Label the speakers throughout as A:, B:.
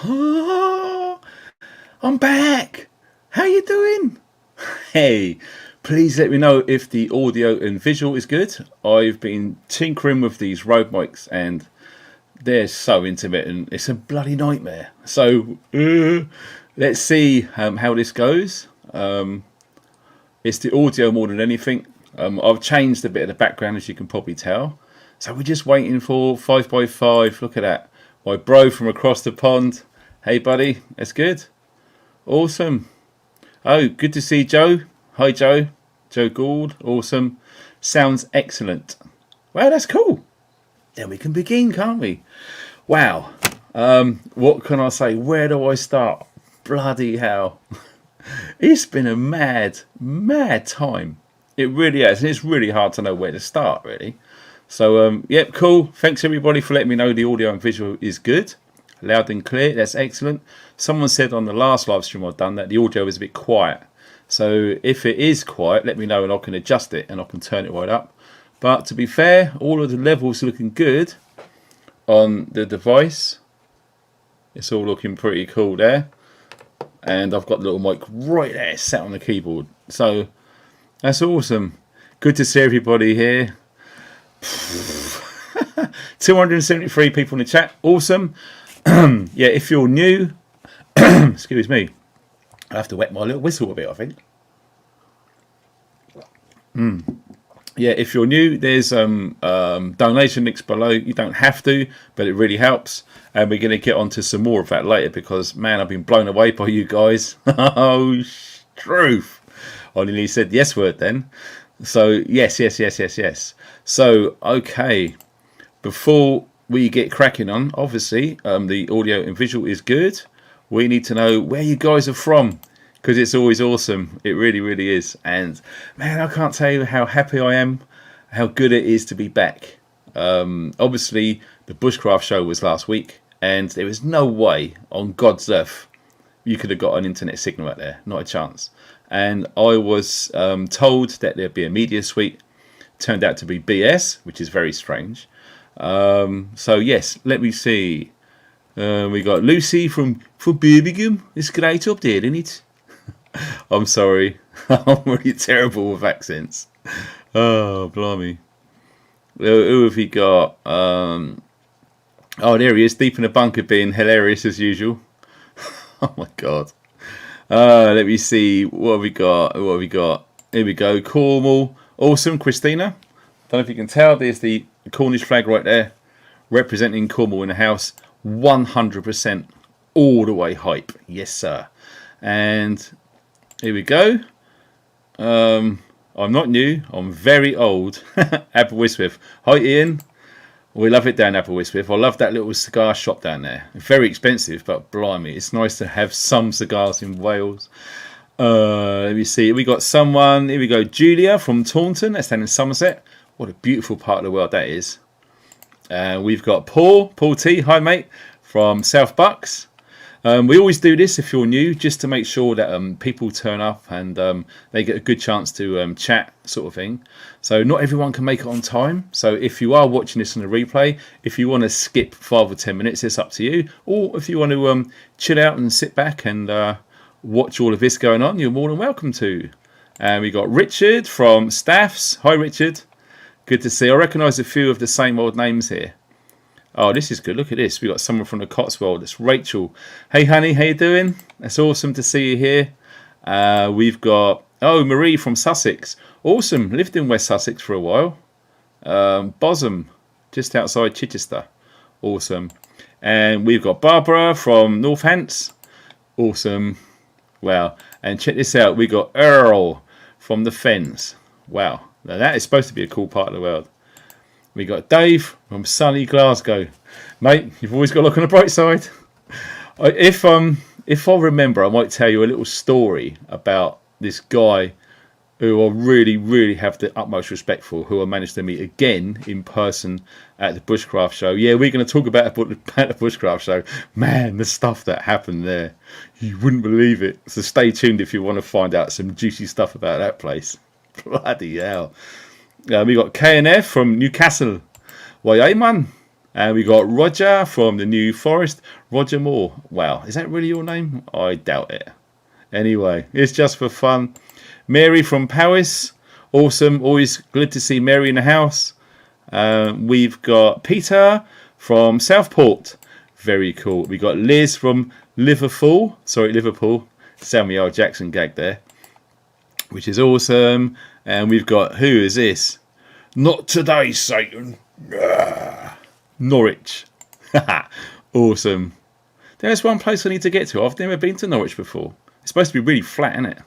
A: Oh, I'm back. How you doing? Hey, please let me know if the audio and visual is good. I've been tinkering with these Rode mics and they're so intermittent. It's a bloody nightmare. So let's see how this goes. It's the audio more than anything. I've changed a bit of the background, as you can probably tell. So we're just waiting for 5x5. Look at that. My bro from across the pond. Hey, buddy. That's good. Awesome. Oh, good to see Joe. Hi, Joe. Joe Gould. Awesome. Sounds excellent. Wow, that's cool. Then we can begin, can't we? Wow. What can I say? Where do I start? Bloody hell. It's been a mad, mad time. It really has. And it's really hard to know where to start, really. So, yep, cool. Thanks, everybody, for letting me know the audio and visual is good. Loud and clear. That's excellent. Someone said on the last live stream I've done that the audio is a bit quiet. So if it is quiet, let me know and I can adjust it and I can turn it right up. But to be fair, all of the levels are looking good on the device. It's all looking pretty cool there. And I've got the little mic right there sat on the keyboard. So that's awesome. Good to see everybody here. 273 people in the chat. Awesome. Yeah, if you're new, excuse me, I have to wet my little whistle a bit, I think. Yeah, if you're new, there's donation links below. You don't have to, but it really helps. And we're going to get onto some more of that later because, man, I've been blown away by you guys. Oh, truth. I nearly said the S word then. So, yes. So, okay. Before we get cracking on, obviously, the audio and visual is good. We need to know where you guys are from because it's always awesome. It really, really is. And, man, I can't tell you how happy I am, how good it is to be back. Obviously, the Bushcraft show was last week, and there was no way on God's earth you could have got an internet signal out there. Not a chance. And I was told that there'd be a media suite. Turned out to be BS, which is very strange. So, yes, let me see. We got Lucy from Birmingham. It's great up there, isn't it? I'm sorry. I'm really terrible with accents. Oh, blimey. Who have we got? Oh, there he is, deep in the bunker being hilarious as usual. Oh, my God. Let me see. What have we got? Here we go. Cornwall. Awesome, Christina. Don't know if you can tell. There's the Cornish flag right there. Representing Cornwall in the house. 100% all the way hype. Yes, sir. And here we go. I'm not new. I'm very old. Aberystwyth. Hi, Ian. We love it down Aberystwyth. I love that little cigar shop down there. Very expensive, but blimey, it's nice to have some cigars in Wales. Let me see. We got someone. Here we go. Julia from Taunton. That's down in Somerset. What a beautiful part of the world that is. We've got Paul T. Hi, mate, from South Bucks. We always do this if you're new, just to make sure that people turn up and they get a good chance to chat, sort of thing. So not everyone can make it on time. So if you are watching this on a replay, if you want to skip 5 or 10 minutes, it's up to you. Or if you want to chill out and sit back and watch all of this going on, you're more than welcome to. And we got Richard from Staffs. Hi, Richard. Good to see. I recognise a few of the same old names here. Oh, this is good. Look at this. We got someone from the Cotswold. It's Rachel. Hey, honey, how you doing? It's awesome to see you here. We've got Marie from Sussex. Awesome. Lived in West Sussex for a while. Bosham, just outside Chichester. Awesome. And we've got Barbara from Northants. Awesome. Wow. And check this out. We got Earl from the Fens. Wow. Now that is supposed to be a cool part of the world. We got Dave from sunny Glasgow. Mate, you've always got to look on the bright side. If I remember, I might tell you a little story about this guy who I really, really have the utmost respect for, who I managed to meet again in person at the Bushcraft show. Yeah, we're going to talk about the Bushcraft show. Man, the stuff that happened there. You wouldn't believe it. So stay tuned if you want to find out some juicy stuff about that place. Bloody hell. We got KNF from Newcastle. Why, hey, man. And we got Roger from the New Forest. Roger Moore. Wow, is that really your name? I doubt it. Anyway, it's just for fun. Mary from Powys. Awesome. Always good to see Mary in the house. We've got Peter from Southport. Very cool. We got Liz from Liverpool. Sorry, Liverpool. Samuel L. Jackson gag there, which is awesome. And we've got, who is this? Not today, Satan. Norwich. Awesome. There's one place I need to get to. I've never been to Norwich before. It's supposed to be really flat, isn't it?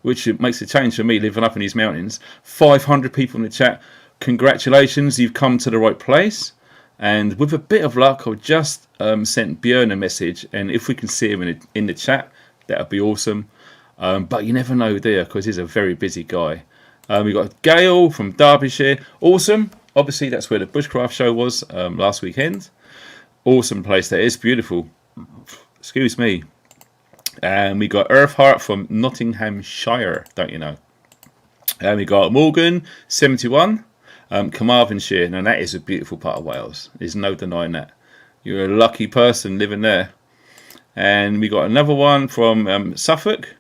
A: Which makes a change for me living up in these mountains. 500 people in the chat. Congratulations, you've come to the right place. And with a bit of luck, I've just sent Björn a message. And if we can see him in the chat, that would be awesome. But you never know, do you? Because he's a very busy guy. We've got Gail from Derbyshire. Awesome. Obviously, that's where the Bushcraft show was last weekend. Awesome place that is. Beautiful. Excuse me. And we got Earthheart from Nottinghamshire, don't you know? And we got Morgan, 71, Carmarthenshire. Now, that is a beautiful part of Wales. There's no denying that. You're a lucky person living there. And we got another one from Suffolk,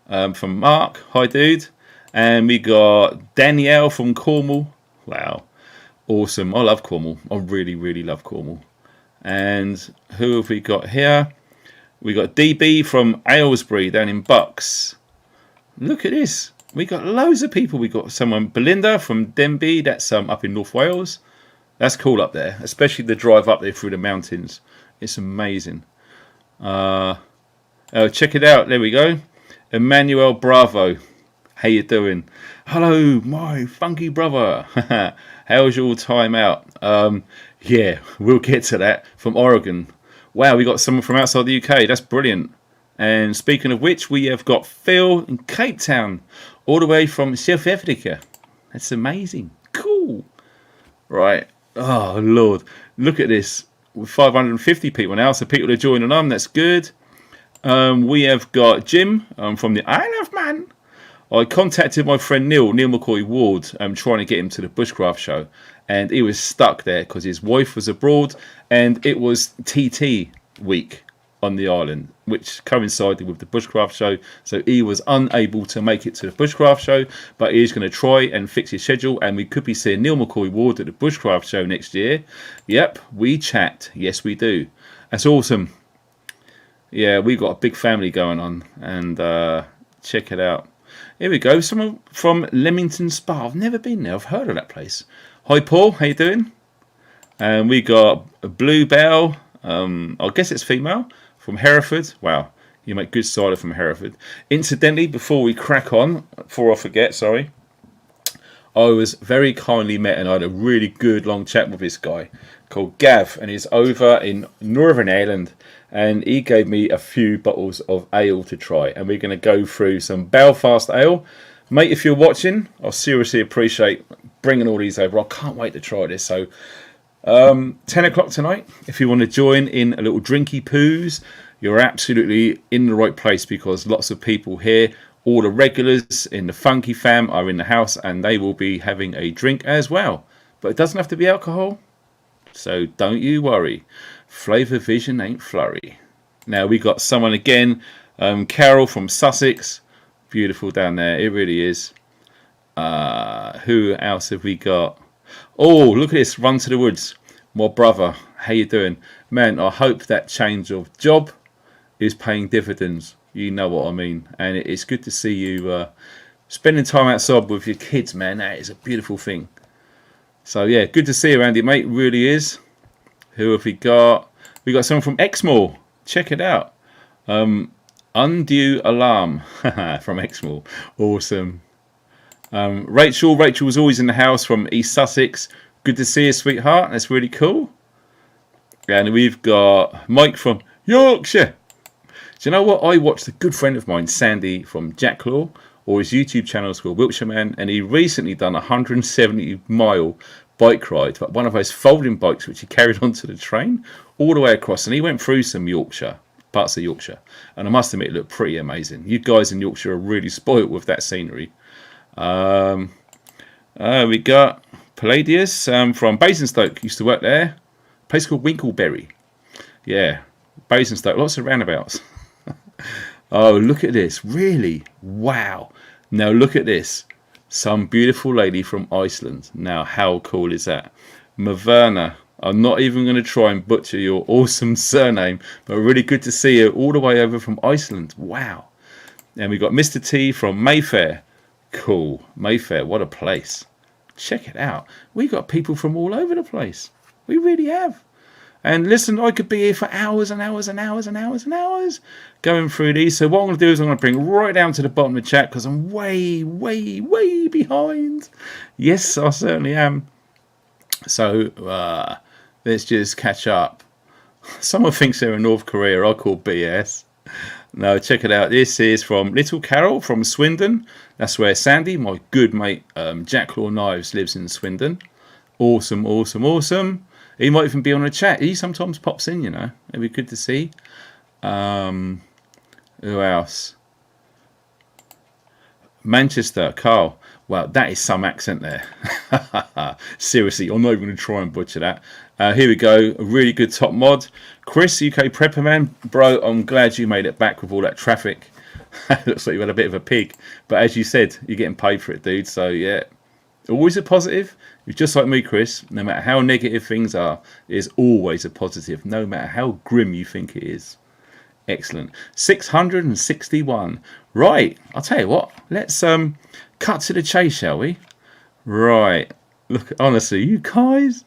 A: from Mark. Hi, dude. And we got Danielle from Cornwall. Wow. Awesome. I love Cornwall. I really, really love Cornwall. And who have we got here? We got DB from Aylesbury down in Bucks. Look at this. We got loads of people. We got someone, Belinda from Denbigh. That's up in North Wales. That's cool up there, especially the drive up there through the mountains. It's amazing. Check it out. There we go. Emmanuel Bravo. How you doing? Hello, my funky brother. How's your time out? Yeah, we'll get to that. From Oregon. Wow, we got someone from outside the UK. That's brilliant. And speaking of which, we have got Phil in Cape Town, all the way from South Africa. That's amazing. Cool. Right. Oh, Lord. Look at this. With 550 people now, so people are joining on. That's good. We have got Jim from the Isle of Man. I contacted my friend Neil McCoy Ward, trying to get him to the Bushcraft show. And he was stuck there because his wife was abroad and it was TT week on the island, which coincided with the Bushcraft show. So he was unable to make it to the Bushcraft show, but he's going to try and fix his schedule. And we could be seeing Neil McCoy Ward at the Bushcraft show next year. Yep, we chat. Yes, we do. That's awesome. Yeah, we've got a big family going on. And check it out. Here we go. Someone from Leamington Spa. I've never been there. I've heard of that place. Hi, Paul. How you doing? And we got Bluebell. I guess it's female. From Hereford. Wow. You make good cider from Hereford. Incidentally, before we crack on, before I forget, sorry. I was very kindly met and I had a really good long chat with this guy called Gav. And he's over in Northern Ireland. And he gave me a few bottles of ale to try. And we're going to go through some Belfast ale. Mate, if you're watching, I seriously appreciate bringing all these over. I can't wait to try this. So, 10 o'clock tonight. If you want to join in a little drinky poos, you're absolutely in the right place because lots of people here, all the regulars in the Funky Fam are in the house and they will be having a drink as well. But it doesn't have to be alcohol. So don't you worry. Flavour Vision ain't flurry. Now we got someone again, Carol from Sussex. Beautiful down there. It really is. Who else have we got? Oh, look at this. Run to the Woods. My brother. How you doing? Man, I hope that change of job is paying dividends. You know what I mean. And it's good to see you spending time outside with your kids, man. That is a beautiful thing. So, yeah, good to see you, Andy, mate. Really is. Who have we got? We got someone from Exmoor. Check it out. Undue Alarm from Exmoor. Awesome. Rachel was always in the house from East Sussex. Good to see you, sweetheart. That's really cool. And we've got Mike from Yorkshire. Do you know what? I watched a good friend of mine, Sandy from Jacklaw, or his YouTube channel is called Wiltshire Man, and he recently done a 170-mile bike ride, but one of those folding bikes which he carried onto the train all the way across, and he went through some parts of Yorkshire, and I must admit it looked pretty amazing. You guys in Yorkshire are really spoilt with that scenery. We got Palladius from Basingstoke, used to work there. place called Winkleberry. Yeah, Basingstoke, lots of roundabouts. Oh, look at this. Really? Wow. Now look at this. Some beautiful lady from Iceland. Now, how cool is that? Maverna. I'm not even going to try and butcher your awesome surname, but really good to see you all the way over from Iceland. Wow. And we got Mr. T from Mayfair. Cool. Mayfair, what a place. Check it out. We got people from all over the place. We really have. And listen, I could be here for hours and hours and hours and hours and hours going through these. So what I'm going to do is I'm going to bring right down to the bottom of the chat because I'm way, way, way behind. Yes, I certainly am. So let's just catch up. Someone thinks they're in North Korea. I call BS. No, check it out. This is from Little Carol from Swindon. That's where Sandy, my good mate, Jack Claw Knives, lives in Swindon. Awesome, awesome, awesome. He might even be on a chat. He sometimes pops in, you know. It'd be good to see. Who else? Manchester, Carl. Wow, that is some accent there. Seriously, I'm not even going to try and butcher that. Here we go. A really good top mod. Chris, UK Prepper Man. Bro, I'm glad you made it back with all that traffic. Looks like you had a bit of a pig. But as you said, you're getting paid for it, dude. So, yeah. Always a positive. You're just like me, Chris. No matter how negative things are, there's always a positive, no matter how grim you think it is. Excellent. 661. Right. I'll tell you what. Let's cut to the chase, shall we? Right. Look, honestly, you guys.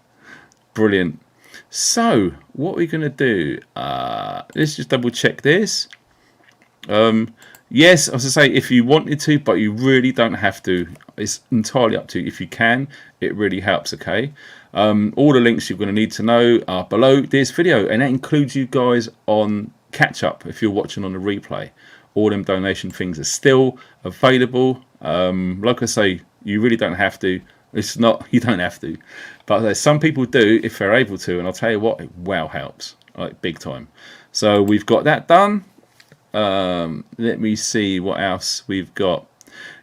A: Brilliant. So, what we're going to do, let's just double check this. Yes, as I say, if you wanted to, but you really don't have to. It's entirely up to you. If you can, it really helps, okay? All the links you're going to need to know are below this video, and that includes you guys on catch-up if you're watching on the replay. All them donation things are still available. Like I say, you really don't have to. It's not, you don't have to. But some people do if they're able to, and I'll tell you what, it wow helps, like big time. So we've got that done. Let me see what else we've got.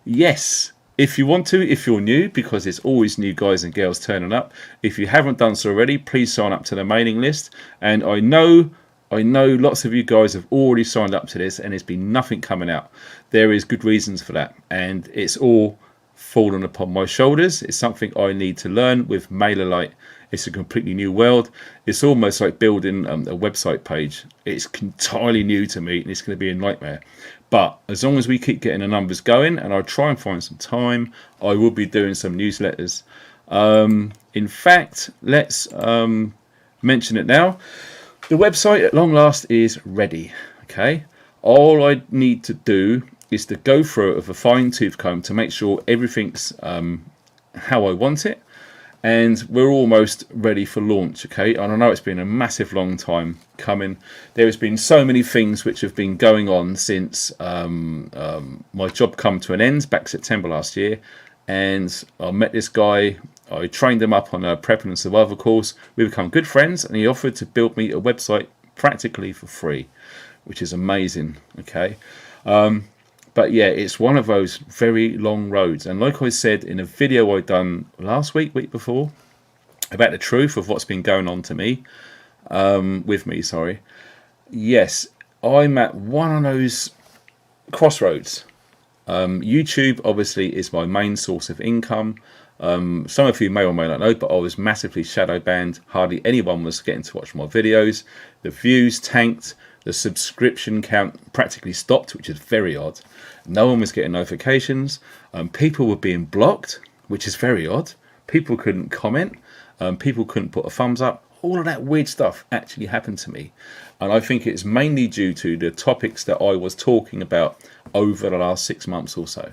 A: Yes, if you want to, if you're new, because there's always new guys and girls turning up. If you haven't done so already, please sign up to the mailing list. And I know lots of you guys have already signed up to this, and there's been nothing coming out. There is good reasons for that, and it's all fallen upon my shoulders. It's something I need to learn with MailerLite. It's a completely new world. It's almost like building a website page. It's entirely new to me, and it's going to be a nightmare. But as long as we keep getting the numbers going, and I try and find some time, I will be doing some newsletters. In fact, let's mention it now. The website at long last is ready. Okay, all I need to do is to go through it with a fine-tooth comb to make sure everything's how I want it. And we're almost ready for launch, okay? And I know it's been a massive long time coming. There has been so many things which have been going on since my job come to an end back September last year. And I met this guy. I trained him up on a prep and survival course. We become good friends, and he offered to build me a website practically for free, which is amazing, okay? But yeah, it's one of those very long roads. And like I said in a video I done last week before, about the truth of what's been going on to me, with me, sorry. Yes, I'm at one of those crossroads. YouTube obviously is my main source of income. Some of you may or may not know, but I was massively shadow banned. Hardly anyone was getting to watch my videos. The views tanked. The subscription count practically stopped, which is very odd. No one was getting notifications. People were being blocked, which is very odd. People couldn't comment. People couldn't put a thumbs up. All of that weird stuff actually happened to me. And I think it's mainly due to the topics that I was talking about over the last 6 months or so.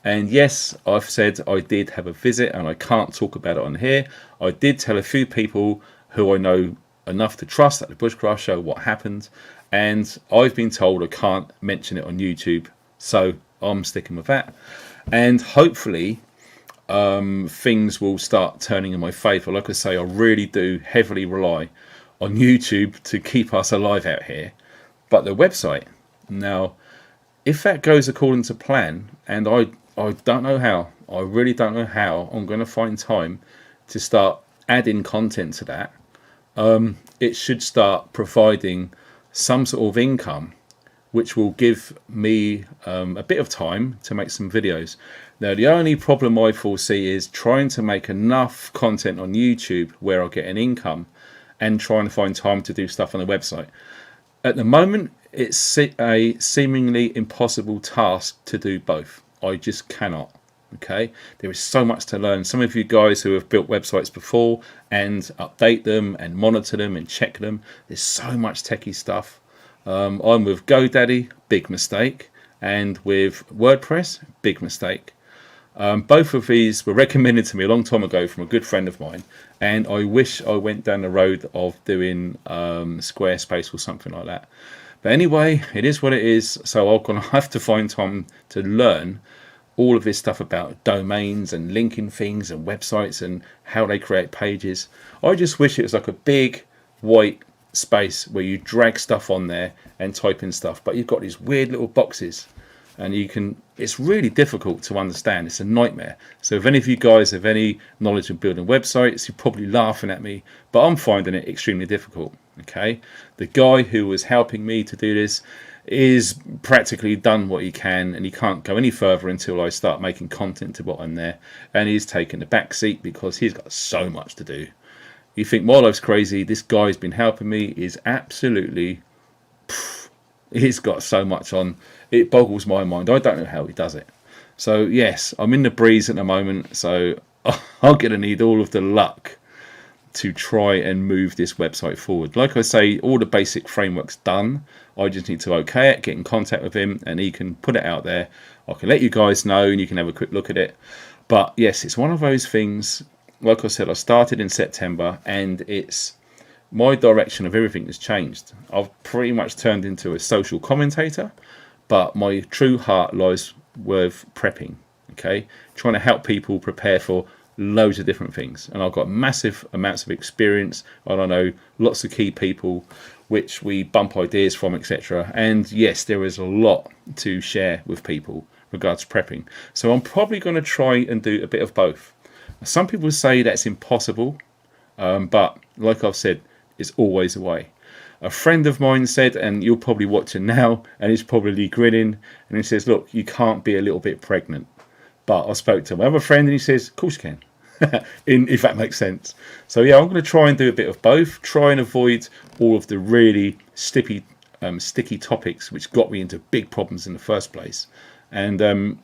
A: And yes, I've said I did have a visit, and I can't talk about it on here. I did tell a few people who I know enough to trust at the Bushcraft Show what happened. And I've been told I can't mention it on YouTube, so I'm sticking with that. And hopefully things will start turning in my favour. Like I say, I really do heavily rely on YouTube to keep us alive out here. But the website, now, if that goes according to plan, and I don't know how, I really don't know how I'm going to find time to start adding content to that. it should start providing some sort of income which will give me a bit of time to make some videos. Now, the only problem I foresee is trying to make enough content on YouTube where I'll get an income and trying to find time to do stuff on the website. At the moment, it's a seemingly impossible task to do both. I just cannot. Okay, there is so much to learn. Some of you guys who have built websites before and update them and monitor them and check them, there's so much techie stuff. I'm with GoDaddy, big mistake, and with WordPress, big mistake. Both of these were recommended to me a long time ago from a good friend of mine, and I wish I went down the road of doing Squarespace or something like that. But anyway, it is what it is, so I'm going to have to find time to learn all of this stuff about domains and linking things and websites and how they create pages. I just wish it was like a big white space where you drag stuff on there and type in stuff, but you've got these weird little boxes and it's really difficult to understand. It's a nightmare. So if any of you guys have any knowledge of building websites, you're probably laughing at me, but I'm finding it extremely difficult. Okay, the guy who was helping me to do this is practically done what he can, and he can't go any further until I start making content to what I'm there, and he's taken the back seat because he's got so much to do. You think my life's crazy, this guy's been helping me is absolutely he's got so much on, it boggles my mind. I don't know how he does it. So yes, I'm in the breeze at the moment, so I'm gonna need all of the luck to try and move this website forward. Like I say, all the basic framework's done. I just need to okay it, get in contact with him, and he can put it out there. I can let you guys know and you can have a quick look at it. But yes, it's one of those things. Like I said, I started in September, and it's my direction of everything has changed. I've pretty much turned into a social commentator, but my true heart lies with prepping. Okay, trying to help people prepare for loads of different things, and I've got massive amounts of experience, and I know lots of key people which we bump ideas from, etc. And yes, there is a lot to share with people regards to prepping, so I'm probably going to try and do a bit of both. Some people say that's impossible, but like I've said, it's always a way. A friend of mine said, and you're probably watching now and he's probably grinning, and he says, look, you can't be a little bit pregnant. But I spoke to my other friend and he says, of course you can. If that makes sense. So yeah, I'm going to try and do a bit of both, try and avoid all of the really sticky topics which got me into big problems in the first place, and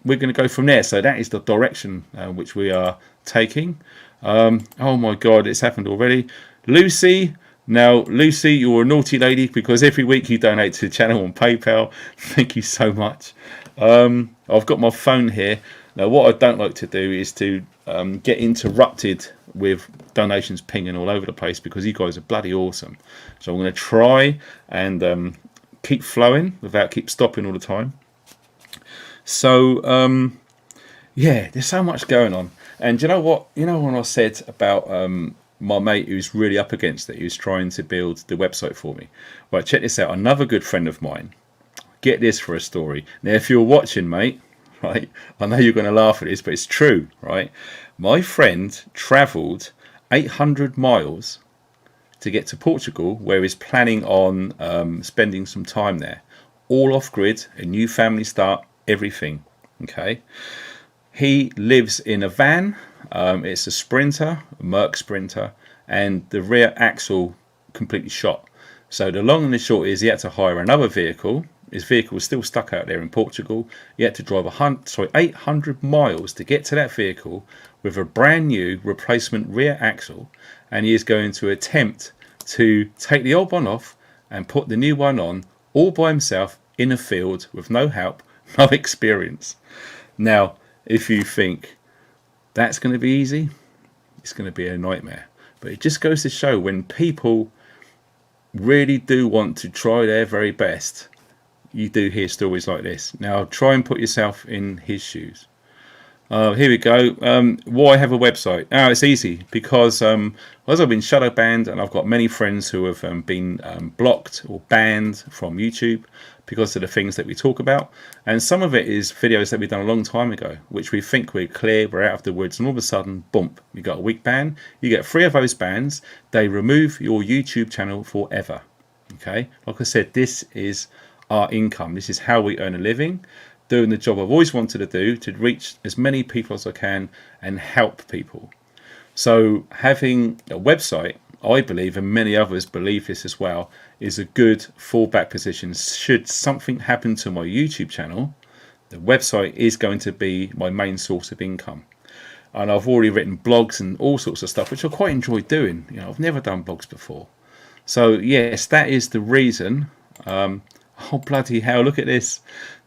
A: we're going to go from there. So that is the direction which we are taking. Oh my god, it's happened already. Lucy, now Lucy, you're a naughty lady because every week you donate to the channel on PayPal. Thank you so much. I've got my phone here. Now, what I don't like to do is to get interrupted with donations pinging all over the place, because you guys are bloody awesome. So I'm going to try and keep flowing without keep stopping all the time. So, yeah, there's so much going on. And you know what? You know when I said about my mate who's really up against it, who's trying to build the website for me? Right, check this out. Another good friend of mine. Get this for a story. Now, if you're watching, mate, right, I know you're going to laugh at this, but it's true, right? My friend travelled 800 miles to get to Portugal, where he's planning on spending some time there. All off-grid, a new family start, everything, okay? He lives in a van. It's a Sprinter, a Merc Sprinter, and the rear axle completely shot. So the long and the short is he had to hire another vehicle. His vehicle was still stuck out there in Portugal. He had to drive 800 miles to get to that vehicle with a brand new replacement rear axle, and he is going to attempt to take the old one off and put the new one on all by himself in a field with no help, no experience. Now, if you think that's going to be easy, it's going to be a nightmare. But it just goes to show, when people really do want to try their very best, you do hear stories like this. Now, try and put yourself in his shoes. Here we go. Why have a website? Oh, it's easy, because as I've been shadow banned, and I've got many friends who have been blocked or banned from YouTube, because of the things that we talk about. And some of it is videos that we've done a long time ago, which we think we're clear, we're out of the woods, and all of a sudden, bump, you got a week ban. You get 3 of those bans, they remove your YouTube channel forever. Okay, like I said, this is our income. This is how we earn a living, doing the job I've always wanted to do, to reach as many people as I can and help people. So having a website, I believe, and many others believe this as well, is a good fallback position. Should something happen to my YouTube channel, the website is going to be my main source of income. And I've already written blogs and all sorts of stuff, which I quite enjoy doing. You know, I've never done blogs before. So yes, that is the reason. Oh, bloody hell, look at this.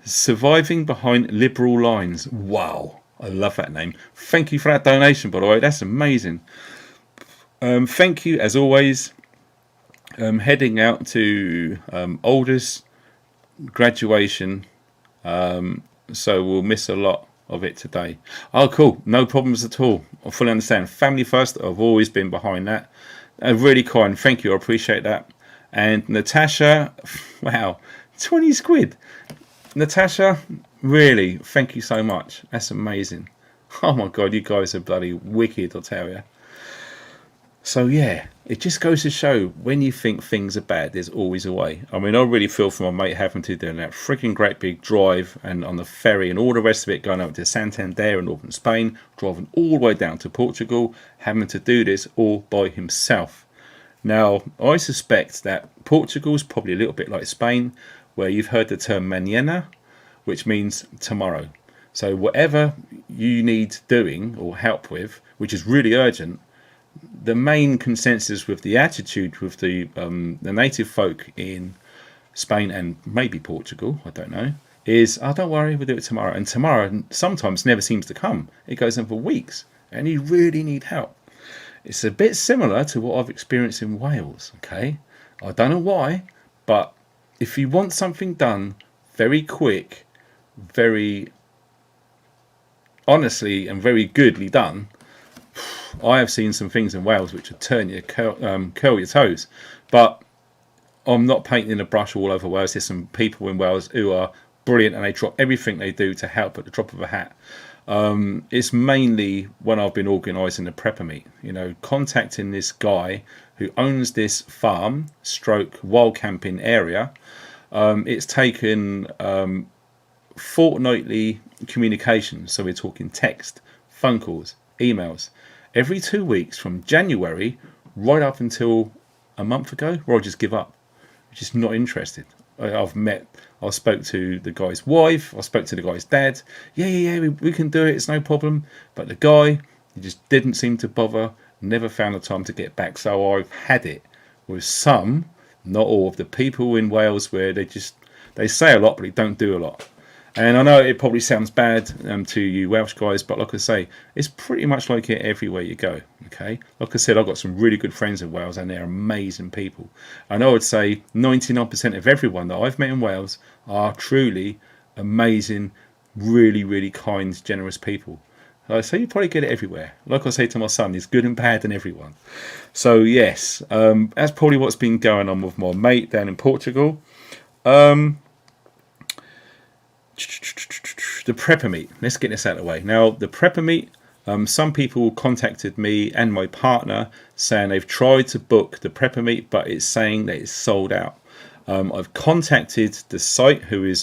A: Surviving Behind Liberal Lines. Wow, I love that name. Thank you for that donation, by the way. That's amazing. Thank you, as always. Heading out to Aldous graduation. So we'll miss a lot of it today. Oh, cool. No problems at all. I fully understand. Family first. I've always been behind that. Really kind. Thank you. I appreciate that. And Natasha, wow, 20 quid. Natasha, really, thank you so much. That's amazing. Oh my God, you guys are bloody wicked, I'll tell you. So yeah, it just goes to show, when you think things are bad, there's always a way. I mean, I really feel for my mate having to do that freaking great big drive and on the ferry and all the rest of it, going over to Santander in northern Spain, driving all the way down to Portugal, having to do this all by himself. Now, I suspect that Portugal's probably a little bit like Spain, where you've heard the term mañana, which means tomorrow. So whatever you need doing or help with, which is really urgent, the main consensus with the attitude with the native folk in Spain and maybe Portugal, I don't know, is, oh, don't worry, we'll do it tomorrow. And tomorrow sometimes never seems to come. It goes on for weeks, and you really need help. It's a bit similar to what I've experienced in Wales, okay? I don't know why, but if you want something done very quick, very honestly and very goodly done, I have seen some things in Wales which would turn you, curl your toes. But I'm not painting a brush all over Wales. There's some people in Wales who are brilliant, and they drop everything they do to help at the drop of a hat. It's mainly when I've been organising the prepper meet, you know, contacting this guy who owns this farm stroke wild camping area. It's taken fortnightly communication, so we're talking text, phone calls, emails, every 2 weeks from January right up until a month ago, where I just give up, just not interested. I spoke to the guy's wife, I spoke to the guy's dad. Yeah, we can do it, it's no problem. But the guy, he just didn't seem to bother, never found the time to get back. So I've had it with some, not all, of the people in Wales where they say a lot, but they don't do a lot. And I know it probably sounds bad to you Welsh guys, but like I say, it's pretty much like it everywhere you go, okay? Like I said, I've got some really good friends in Wales, and they're amazing people. And I would say 99% of everyone that I've met in Wales are truly amazing, really, really kind, generous people. So you probably get it everywhere. Like I say to my son, there's good and bad in everyone. So yes, that's probably what's been going on with my mate down in Portugal. The prepper meet, let's get this out of the way. Now, the prepper meet, some people contacted me and my partner saying they've tried to book the prepper meet, but it's saying that it's sold out. I've contacted the site who is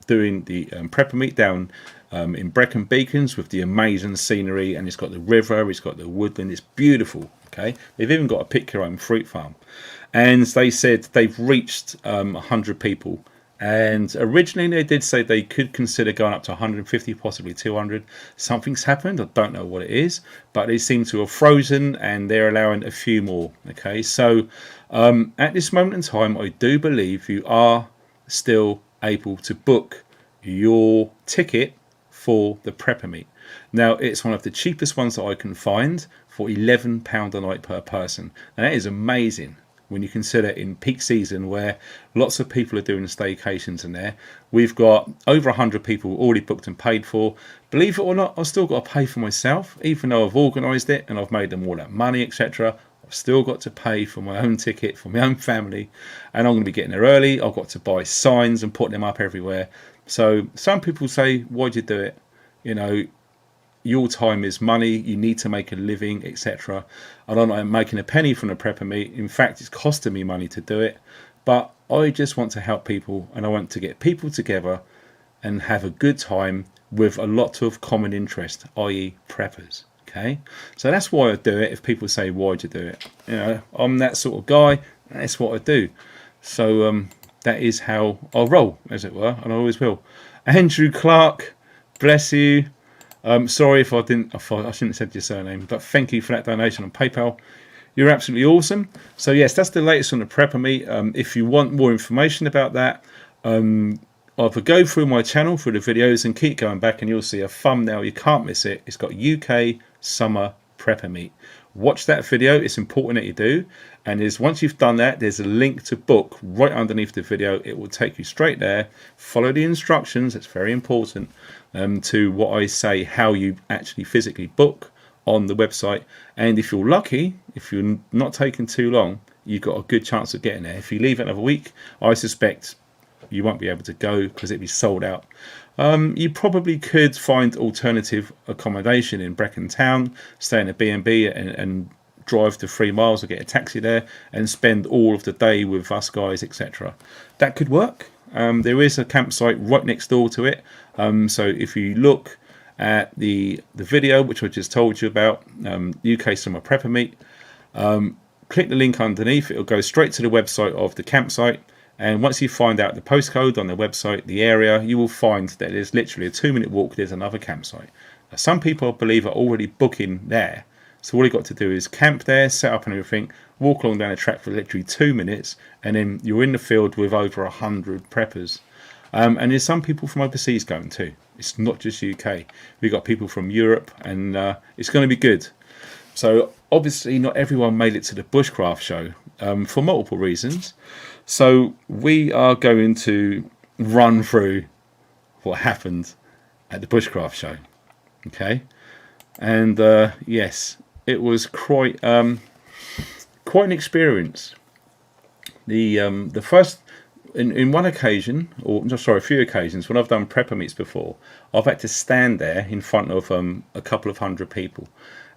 A: doing the prepper meet down in Brecon Beacons with the amazing scenery, and it's got the river, it's got the woodland, it's beautiful, okay? They've even got a pick your own fruit farm. And they said they've reached 100 people. And originally they did say they could consider going up to 150, possibly 200. Something's happened, I don't know what it is, but they seem to have frozen and they're allowing a few more. Okay, so at this moment in time, I do believe you are still able to book your ticket for the prepper meet. Now, it's one of the cheapest ones that I can find for £11 a night per person. And that is amazing when you consider in peak season where lots of people are doing staycations in there. We've got over 100 people already booked and paid for. Believe it or not, I've still got to pay for myself, even though I've organised it and I've made them all that money, etc. I've still got to pay for my own ticket, for my own family, and I'm going to be getting there early. I've got to buy signs and put them up everywhere. So some people say, why'd you do it? You know, your time is money, you need to make a living, etc. I don't like making a penny from the prepper meet. In fact, it's costing me money to do it. But I just want to help people, and I want to get people together and have a good time with a lot of common interest, i.e. preppers. Okay, so that's why I do it. If people say, why'd you do it? You know, I'm that sort of guy. That's what I do. So that is how I roll, as it were, and I always will. Andrew Clark, bless you. Sorry if I shouldn't have said your surname, but thank you for that donation on PayPal. You're absolutely awesome. So yes, that's the latest on the prepper meet. If you want more information about that, either go through my channel through the videos and keep going back, and you'll see a thumbnail. You can't miss it. It's got UK Summer Prepper Meet. Watch that video. It's important that you do. And once you've done that, there's a link to book right underneath the video. It will take you straight there. Follow the instructions. It's very important to what I say, how you actually physically book on the website. And if you're lucky, if you're not taking too long, you've got a good chance of getting there. If you leave it another week, I suspect you won't be able to go because it'll be sold out. You probably could find alternative accommodation in Brecon Town, stay in a B&B and drive to 3 miles or get a taxi there and spend all of the day with us guys, etc. That could work. There is a campsite right next door to it. So if you look at the video which I just told you about, UK Summer Prepper Meet, click the link underneath. It'll go straight to the website of the campsite. And once you find out the postcode on the website, the area, you will find that there's literally a 2-minute walk. There's another campsite. Now, some people, I believe, are already booking there. So all you've got to do is camp there, set up and everything, walk along down the track for literally 2 minutes, and then you're in the field with over 100 preppers. And there's some people from overseas going too. It's not just UK. We've got people from Europe, and it's going to be good. So obviously not everyone made it to the Bushcraft show for multiple reasons. So we are going to run through what happened at the Bushcraft show. Okay. And yes, it was quite an experience. The first, in one occasion, or sorry, a few occasions, when I've done prepper meets before, I've had to stand there in front of a couple of hundred people.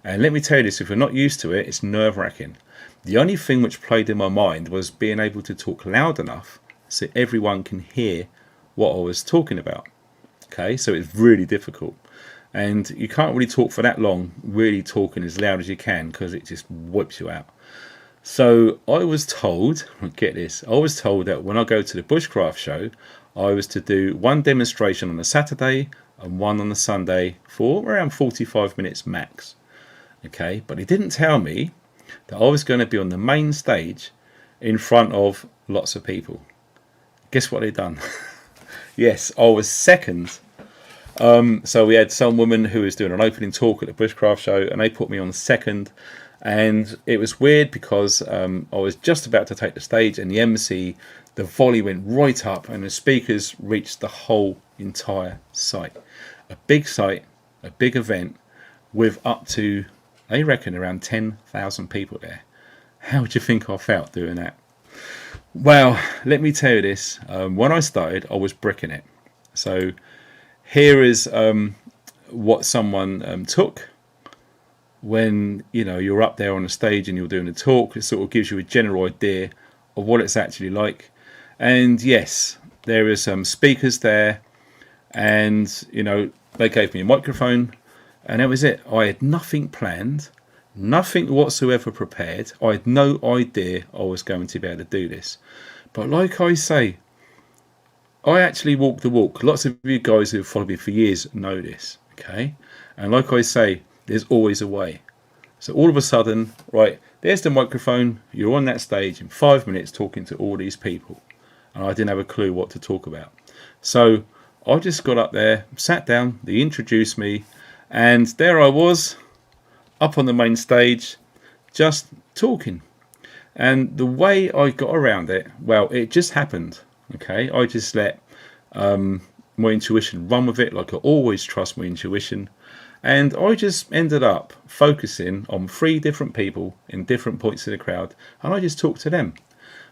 A: And let me tell you this, if you're not used to it, it's nerve-wracking. The only thing which played in my mind was being able to talk loud enough so everyone can hear what I was talking about. Okay, so it's really difficult. And you can't really talk for that long, really talking as loud as you can, because it just wipes you out. So I was told, get this, I was told that when I go to the Bushcraft show, I was to do one demonstration on a Saturday and one on a Sunday for around 45 minutes max. Okay, but he didn't tell me that I was going to be on the main stage in front of lots of people. Guess what they done? Yes, I was second. So we had some woman who was doing an opening talk at the Bushcraft show, and they put me on second. And it was weird because I was just about to take the stage, and the MC, the volley went right up, and the speakers reached the whole entire site. A big site, a big event with up to, they reckon, around 10,000 people there. How would you think I felt doing that? Well, let me tell you this. When I started, I was bricking it. So here is what someone took when you're up there on the stage and you're doing a talk. It sort of gives you a general idea of what it's actually like. And yes, there is some speakers there, and they gave me a microphone, and that was it. I had nothing planned, nothing whatsoever prepared. I had no idea I was going to be able to do this. But like I say, I actually walk the walk. Lots of you guys who have followed me for years know this, okay? And like I say, there's always a way. So all of a sudden, right, there's the microphone. You're on that stage in 5 minutes talking to all these people. And I didn't have a clue what to talk about. So I just got up there, sat down, they introduced me, and there I was, up on the main stage, just talking. And the way I got around it, well, it just happened. Okay, I just let my intuition run with it, like I always trust my intuition. And I just ended up focusing on 3 different people in different points of the crowd, and I just talked to them.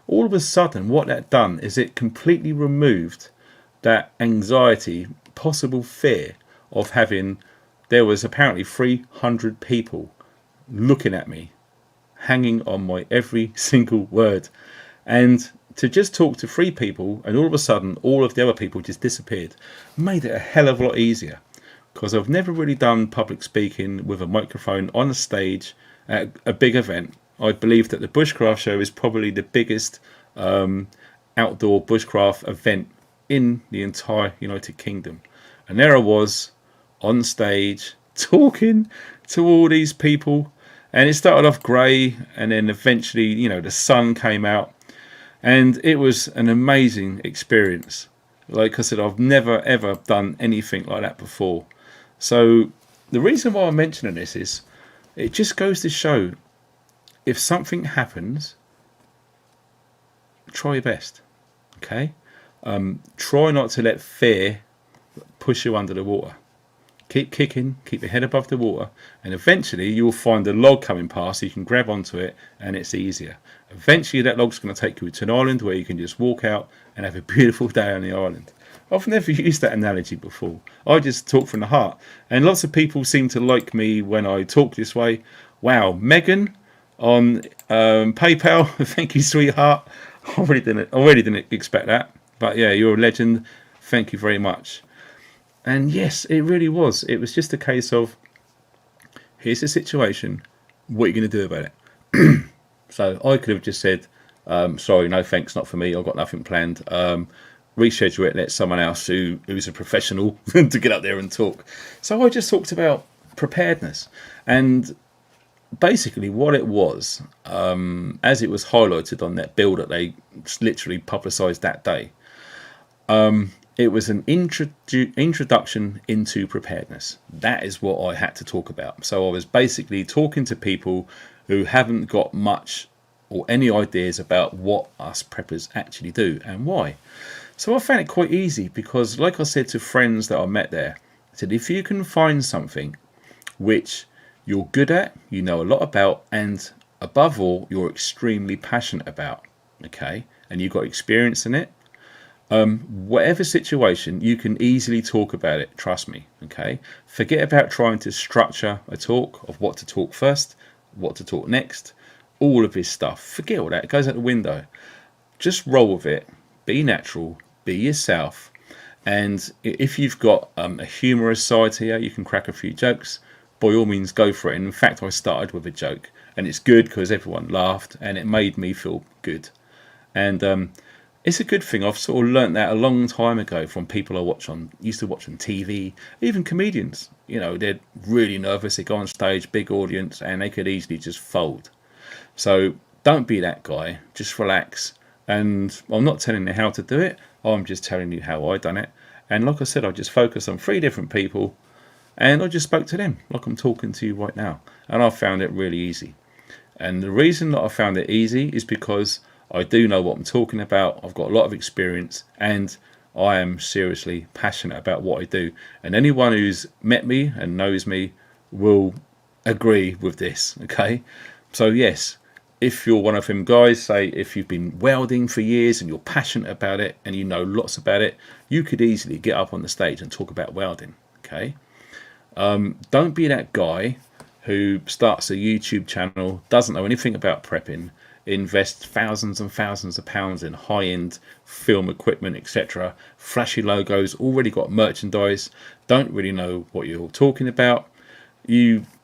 A: All of a sudden, what that done is it completely removed that anxiety, possible fear of having, there was apparently 300 people looking at me, hanging on my every single word. And to just talk to 3 people and all of a sudden all of the other people just disappeared made it a hell of a lot easier, because I've never really done public speaking with a microphone on a stage at a big event. I believe that the Bushcraft Show is probably the biggest outdoor bushcraft event in the entire United Kingdom. And there I was on stage talking to all these people, and it started off grey, and then eventually the sun came out, and it was an amazing experience. Like I said, I've never ever done anything like that before. So the reason why I'm mentioning this is it just goes to show, if something happens, try your best. Okay, try not to let fear push you under the water. Keep kicking, keep your head above the water, and eventually you'll find a log coming past so you can grab onto it, and it's easier. Eventually that log's going to take you to an island where you can just walk out and have a beautiful day on the island. I've never used that analogy before. I just talk from the heart, and lots of people seem to like me when I talk this way. Wow, Megan on PayPal, thank you, sweetheart. I really didn't expect that, but yeah, you're a legend. Thank you very much. And yes, it really was. It was just a case of, here's the situation, what are you going to do about it? So I could have just said, sorry, no thanks, not for me, I've got nothing planned. Reschedule it, let someone else who's a professional to get up there and talk. So I just talked about preparedness, and basically what it was, as it was highlighted on that bill that they literally publicised that day, it was an introduction into preparedness. That is what I had to talk about. So I was basically talking to people who haven't got much or any ideas about what us preppers actually do and why. So I found it quite easy because, like I said to friends that I met there, I said, if you can find something which you're good at, you know a lot about, and above all, you're extremely passionate about, okay, and you've got experience in it, whatever situation, you can easily talk about it, trust me, okay? Forget about trying to structure a talk of what to talk first, what to talk next, all of this stuff. Forget all that, it goes out the window. Just roll with it, be natural, be yourself, and if you've got a humorous side here, you can crack a few jokes, by all means go for it. And in fact, I started with a joke, and it's good because everyone laughed and it made me feel good. And it's a good thing. I've sort of learnt that a long time ago from people I used to watch on TV, even comedians. They're really nervous, they go on stage, big audience, and they could easily just fold. So don't be that guy, just relax. And I'm not telling you how to do it, I'm just telling you how I done it. And like I said, I just focused on 3 different people, and I just spoke to them like I'm talking to you right now. And I found it really easy. And the reason that I found it easy is because I do know what I'm talking about. I've got a lot of experience, and I am seriously passionate about what I do. And anyone who's met me and knows me will agree with this, okay? So yes, if you're one of them guys, say if you've been welding for years and you're passionate about it and you know lots about it, you could easily get up on the stage and talk about welding, okay? Don't be that guy who starts a YouTube channel, doesn't know anything about prepping, invest thousands and thousands of pounds in high-end film equipment, etc., flashy logos, already got merchandise, don't really know what you're talking about.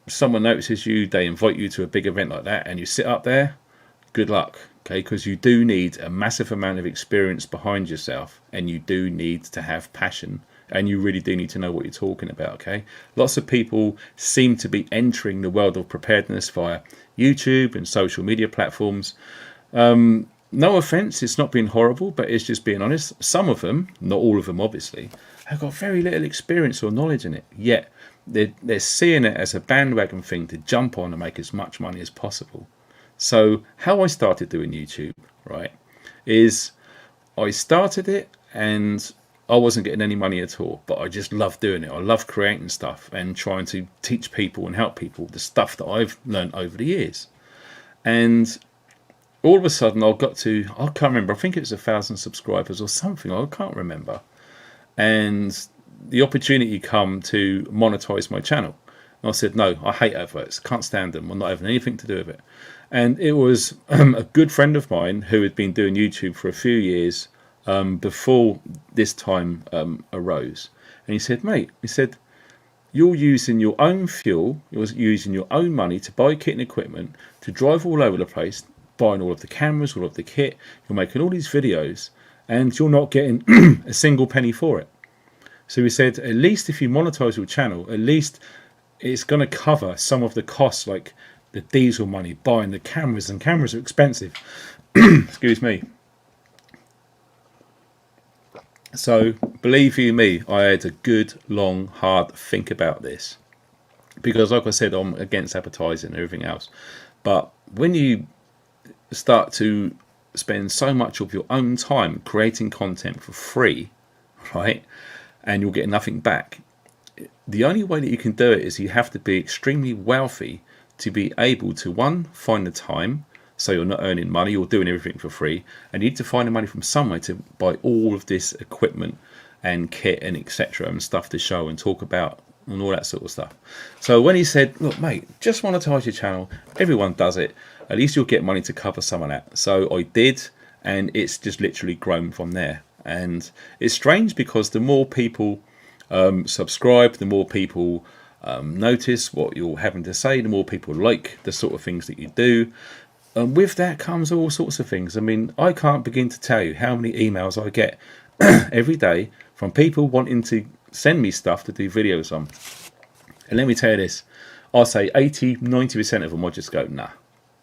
A: Someone notices you, they invite you to a big event like that, and you sit up there, good luck, okay? Because you do need a massive amount of experience behind yourself, and you do need to have passion, and you really do need to know what you're talking about, okay? Lots of people seem to be entering the world of preparedness via YouTube and social media platforms. No offense, it's not being horrible, but it's just being honest. Some of them, not all of them obviously, have got very little experience or knowledge in it, yet they're seeing it as a bandwagon thing to jump on and make as much money as possible. So how I started doing YouTube, right, is I started it, and I wasn't getting any money at all, but I just love doing it. I love creating stuff and trying to teach people and help people the stuff that I've learned over the years. And all of a sudden I can't remember, I think it was 1,000 subscribers or something, I can't remember. And the opportunity come to monetize my channel. And I said, no, I hate adverts, can't stand them, I'm not having anything to do with it. And it was a good friend of mine who had been doing YouTube for a few years before this time arose. And he said, mate, you're using your own fuel, you're using your own money to buy kit and equipment, to drive all over the place, buying all of the cameras, all of the kit, you're making all these videos, and you're not getting a single penny for it. So he said, at least if you monetize your channel, at least it's going to cover some of the costs, like the diesel money, buying the cameras, and cameras are expensive. Excuse me. So believe you me, I had a good, long, hard think about this, because like I said, I'm against advertising and everything else. But when you start to spend so much of your own time creating content for free, right, and you'll get nothing back, the only way that you can do it is you have to be extremely wealthy to be able to, one, find the time, so you're not earning money, you're doing everything for free, and you need to find the money from somewhere to buy all of this equipment and kit and etc. and stuff to show and talk about and all that sort of stuff. So when he said, look mate, just monetize your channel, everyone does it, at least you'll get money to cover some of that. So I did, and it's just literally grown from there. And it's strange because the more people subscribe, the more people notice what you're having to say, the more people like the sort of things that you do. And with that comes all sorts of things. I mean, I can't begin to tell you how many emails I get every day from people wanting to send me stuff to do videos on. And let me tell you this, I'll say 80-90% of them I just go, nah,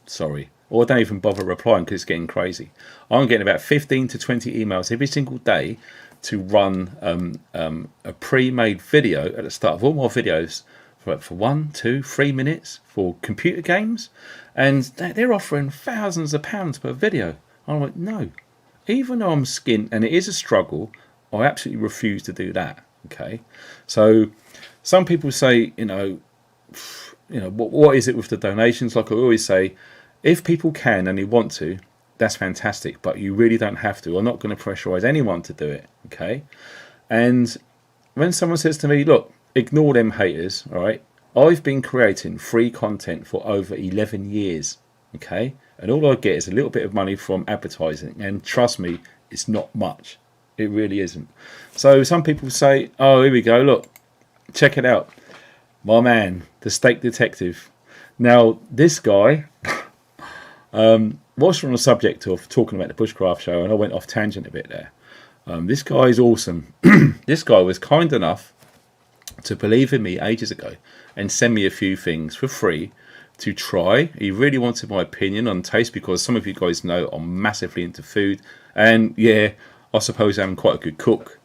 A: sorry. Or I don't even bother replying because it's getting crazy. I'm getting about 15 to 20 emails every single day to run a pre-made video at the start of all my videos for 1, 2, 3 minutes for computer games, and they're offering thousands of pounds per video. I'm like, no, even though I'm skint and it is a struggle, I absolutely refuse to do that. Okay, so some people say, what is it with the donations? Like I always say, if people can and they want to, that's fantastic, but you really don't have to. I'm not going to pressurize anyone to do it. Okay, and when someone says to me, look, ignore them haters, all right, I've been creating free content for over 11 years, okay, and all I get is a little bit of money from advertising, and trust me, it's not much. It really isn't. So some people say, oh, here we go, look, check it out, my man, the Steak Detective. Now this guy whilst we're on the subject of talking about the Bushcraft show, and I went off tangent a bit there, this guy is awesome. This guy was kind enough to believe in me ages ago and send me a few things for free to try. He really wanted my opinion on taste, because some of you guys know I'm massively into food, and yeah, I suppose I'm quite a good cook,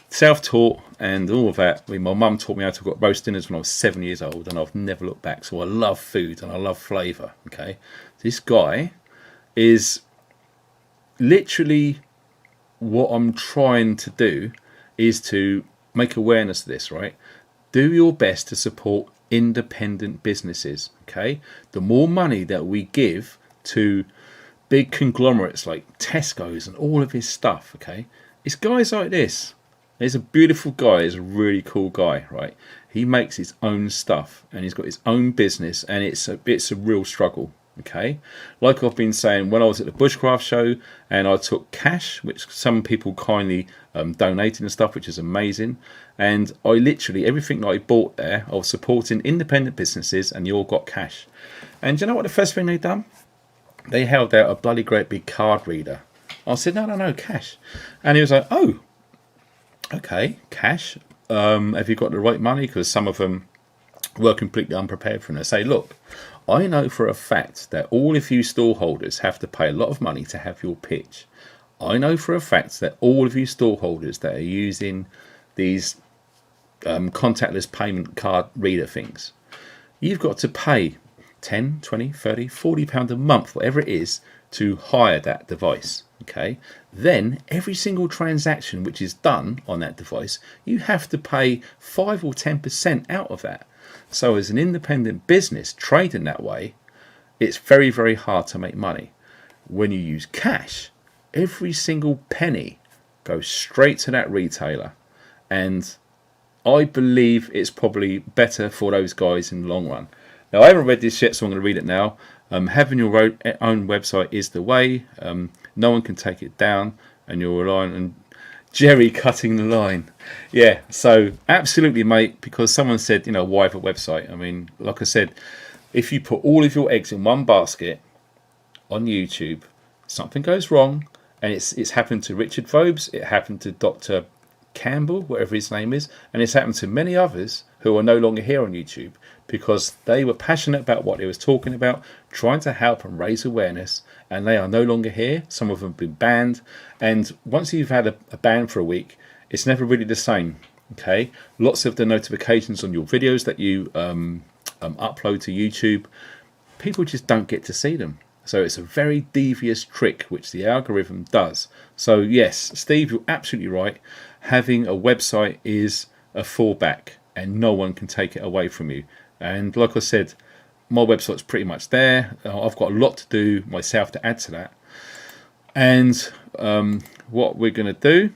A: self-taught and all of that. I mean, my mum taught me how to cook roast dinners when I was 7 years old, and I've never looked back. So I love food and I love flavour. Okay, this guy is literally, what I'm trying to do is to make awareness of this, right? Do your best to support independent businesses, okay? The more money that we give to big conglomerates like Tesco's and all of his stuff, okay? It's guys like this. He's a beautiful guy, he's a really cool guy, right? He makes his own stuff and he's got his own business, and it's a real struggle. Okay, like I've been saying, when I was at the Bushcraft show and I took cash, which some people kindly donated and stuff, which is amazing, and I literally, everything that I bought there, I was supporting independent businesses, and you all got cash. And do you know what the first thing they done? They held out a bloody great big card reader. I said, no, cash. And he was like, oh, okay, cash. Have you got the right money? Because some of them were completely unprepared for it. I say, look, I know for a fact that all of you storeholders have to pay a lot of money to have your pitch. I know for a fact that all of you storeholders that are using these contactless payment card reader things, you've got to pay 10, 20, 30, 40 pounds a month, whatever it is, to hire that device. okay, then every single transaction which is done on that device, you have to pay 5 or 10% out of that. So as an independent business trading that way, it's very, very hard to make money. When you use cash, every single penny goes straight to that retailer, and I believe it's probably better for those guys in the long run. Now, I haven't read this yet, so I'm going to read it now. Having your own website is the way. No one can take it down, and you're relying on Jerry cutting the line. Yeah, so absolutely, mate, because someone said, why have a website? I mean, like I said, if you put all of your eggs in one basket on YouTube, something goes wrong, and it's happened to Richard Vobes, it happened to Dr. Campbell, whatever his name is, and it's happened to many others who are no longer here on YouTube because they were passionate about what they was talking about, trying to help and raise awareness, and they are no longer here. Some of them have been banned, and once you've had a ban for a week, it's never really the same. Okay, lots of the notifications on your videos that you upload to YouTube, people just don't get to see them. So it's a very devious trick which the algorithm does. So yes, Steve, you're absolutely right. Having a website is a fallback, and no one can take it away from you. And like I said, my website's pretty much there. I've got a lot to do myself to add to that. And what we're going to do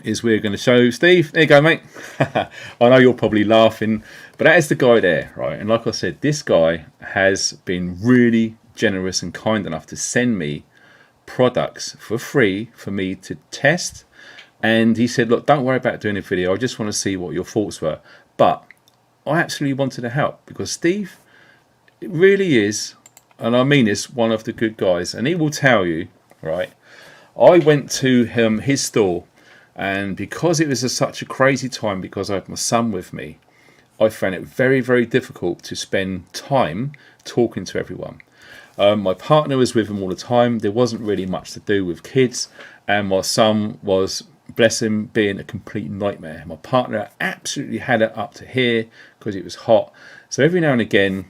A: is we're going to show Steve. There you go, mate. I know you're probably laughing, but that is the guy there, right? And like I said, this guy has been really generous and kind enough to send me products for free for me to test. And he said, look, don't worry about doing a video. I just want to see what your thoughts were. But I absolutely wanted to help because Steve, it really is, and I mean this, one of the good guys. And he will tell you, right, I went to his store, and because it was such a crazy time, because I had my son with me, I found it very, very difficult to spend time talking to everyone. My partner was with him all the time. There wasn't really much to do with kids, and my son was, bless him, being a complete nightmare. My partner absolutely had it up to here because it was hot. So every now and again,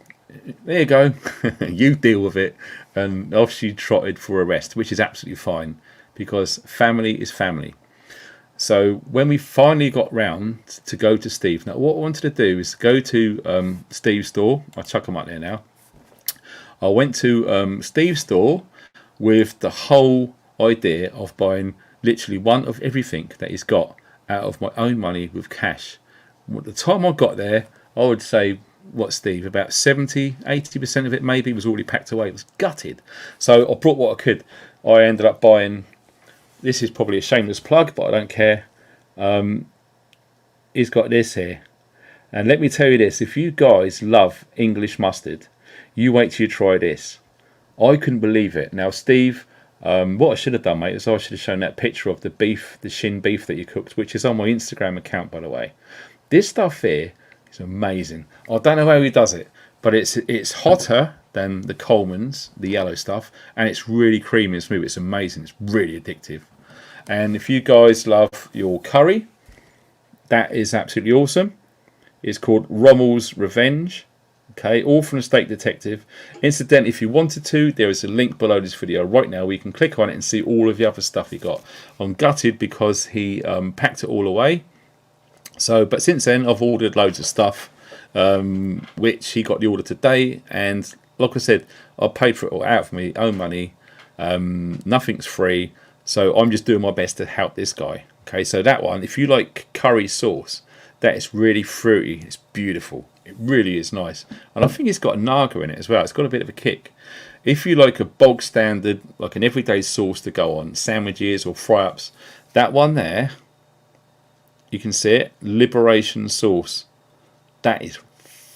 A: there you go, you deal with it, and off she trotted for a rest, which is absolutely fine because family is family. So when we finally got round to go to Steve, now what I wanted to do is go to Steve's store. I'll chuck him up there now. I went to Steve's store with the whole idea of buying literally one of everything that he's got out of my own money with cash. At the time I got there, I would say, what, Steve, about 70-80% of it maybe was already packed away. It was gutted. So I brought what I could. I ended up buying, this is probably a shameless plug, but I don't care. He's got this here. And let me tell you this, if you guys love English mustard, you wait till you try this. I couldn't believe it. Now, Steve, what I should have done, mate, is I should have shown that picture of the beef, the shin beef that you cooked, which is on my Instagram account, by the way. This stuff here is amazing. I don't know how he does it, but it's hotter than the Coleman's, the yellow stuff, and it's really creamy and smooth. It's amazing. It's really addictive. And if you guys love your curry, that is absolutely awesome. It's called Rommel's Revenge. Okay, all from the Steak Detective. Incidentally, if you wanted to, there is a link below this video right now where you can click on it and see all of the other stuff he got. I'm gutted because he packed it all away. So, but since then, I've ordered loads of stuff, which he got the order today. And like I said, I paid for it all out of my own money. Nothing's free. So I'm just doing my best to help this guy. Okay, so that one, if you like curry sauce, that is really fruity. It's beautiful. It really is nice. And I think it's got a naga in it as well. It's got a bit of a kick. If you like a bog standard, like an everyday sauce to go on sandwiches or fry-ups, that one there, you can see it, Liberation Sauce. That is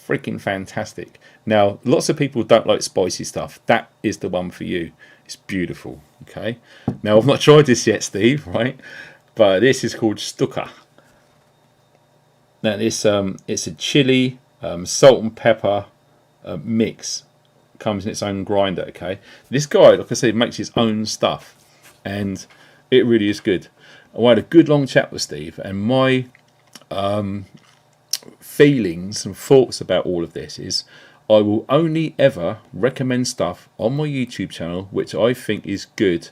A: freaking fantastic. Now, lots of people don't like spicy stuff. That is the one for you. It's beautiful. Okay. Now, I've not tried this yet, Steve, right? But this is called Stuka. Now, it's a chili, salt and pepper mix. Comes in its own grinder. Okay, this guy, like I said, makes his own stuff, and it really is good. I had a good long chat with Steve, and my feelings and thoughts about all of this is I will only ever recommend stuff on my YouTube channel which I think is good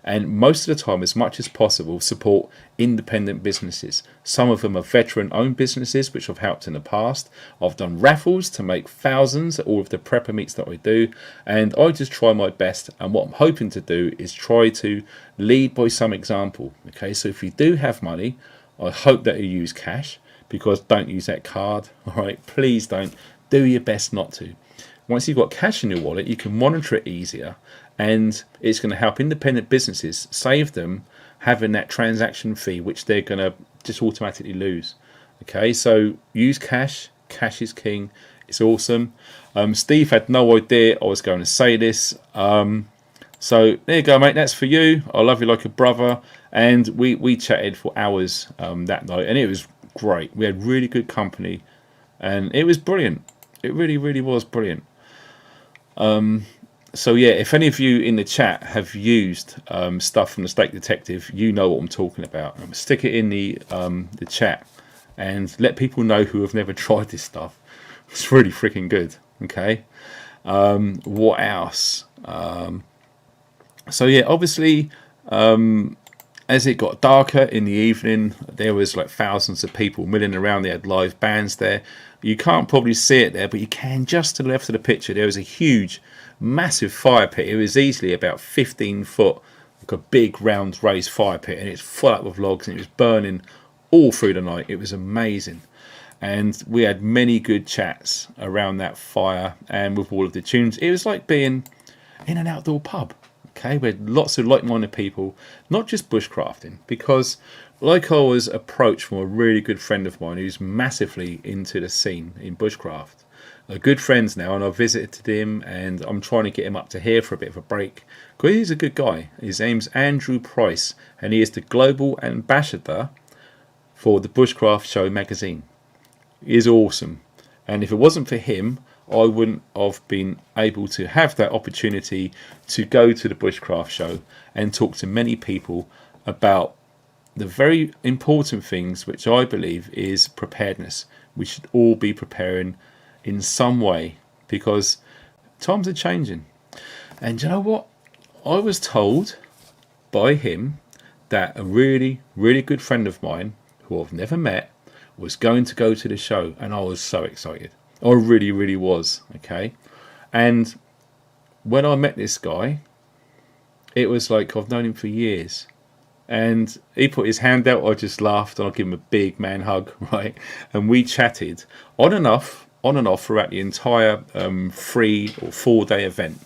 A: and most of the time, as much as possible, support independent businesses. Some of them are veteran-owned businesses, which I've helped in the past. I've done raffles to make thousands at all of the prepper meets that I do, and I just try my best. And what I'm hoping to do is try to lead by some example. Okay, so if you do have money, I hope that you use cash, because don't use that card. All right, please don't. Do your best not to. Once you've got cash in your wallet, you can monitor it easier, and it's going to help independent businesses save them having that transaction fee, which they're going to just automatically lose. Okay, so use cash. Cash is king. It's awesome. Steve had no idea I was going to say this. So there you go, mate. That's for you. I love you like a brother. And we chatted for hours that night, and it was great. We had really good company, and it was brilliant. It really, really was brilliant. So yeah, if any of you in the chat have used stuff from the Steak Detective, you know what I'm talking about. Stick it in the chat and let people know who have never tried this stuff. It's really freaking good. Okay. What else? So yeah, obviously, as it got darker in the evening, there was like thousands of people milling around. They had live bands there. You can't probably see it there, but you can just to the left of the picture. There was a huge, massive fire pit. It was easily about 15 foot, like a big round raised fire pit, and it's full up with logs, and it was burning all through the night. It was amazing. And we had many good chats around that fire and with all of the tunes. It was like being in an outdoor pub. Okay, we had lots of like-minded people, not just bushcrafting, because like I was approached from a really good friend of mine who's massively into the scene in bushcraft. They're good friends now, and I've visited him, and I'm trying to get him up to here for a bit of a break, because he's a good guy. His name's Andrew Price, and he is the global ambassador for the Bushcraft Show magazine. He is awesome, and if it wasn't for him, I wouldn't have been able to have that opportunity to go to the Bushcraft Show and talk to many people about the very important things, which I believe is preparedness. We should all be preparing in some way, because times are changing. And you know what? I was told by him that a really, really good friend of mine, who I've never met, was going to go to the show, and I was so excited. I really, really was. Okay, and when I met this guy, it was like I've known him for years. And he put his hand out, I just laughed, and I gave him a big man hug, right? And we chatted on and off throughout the entire 3 or 4 day event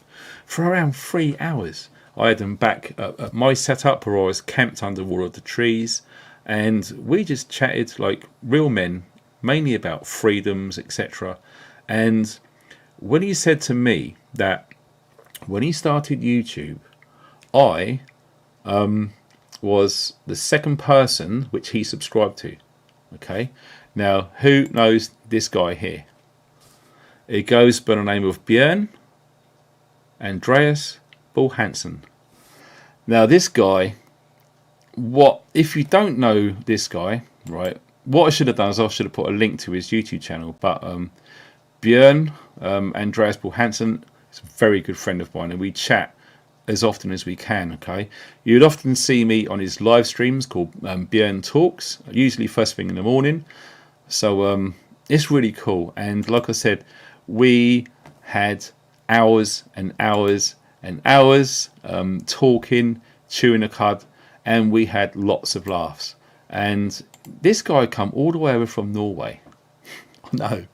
A: for around 3 hours. I had him back at my setup where I was camped under all of the trees, and we just chatted like real men, mainly about freedoms, etc. And when he said to me that when he started YouTube, I was the second person which he subscribed to. Okay, now who knows this guy here? It goes by the name of Björn Andreas Bull Hansen. Now this guy, what if you don't know this guy, right? What I should have done is I should have put a link to his YouTube channel. But Björn Andreas Bull Hansen is a very good friend of mine, and we chat as often as we can. Okay, you'd often see me on his live streams called Björn Talks, usually first thing in the morning. So it's really cool. And like I said, we had hours and hours and hours talking, chewing a cud, and we had lots of laughs. And this guy come all the way over from Norway. I know.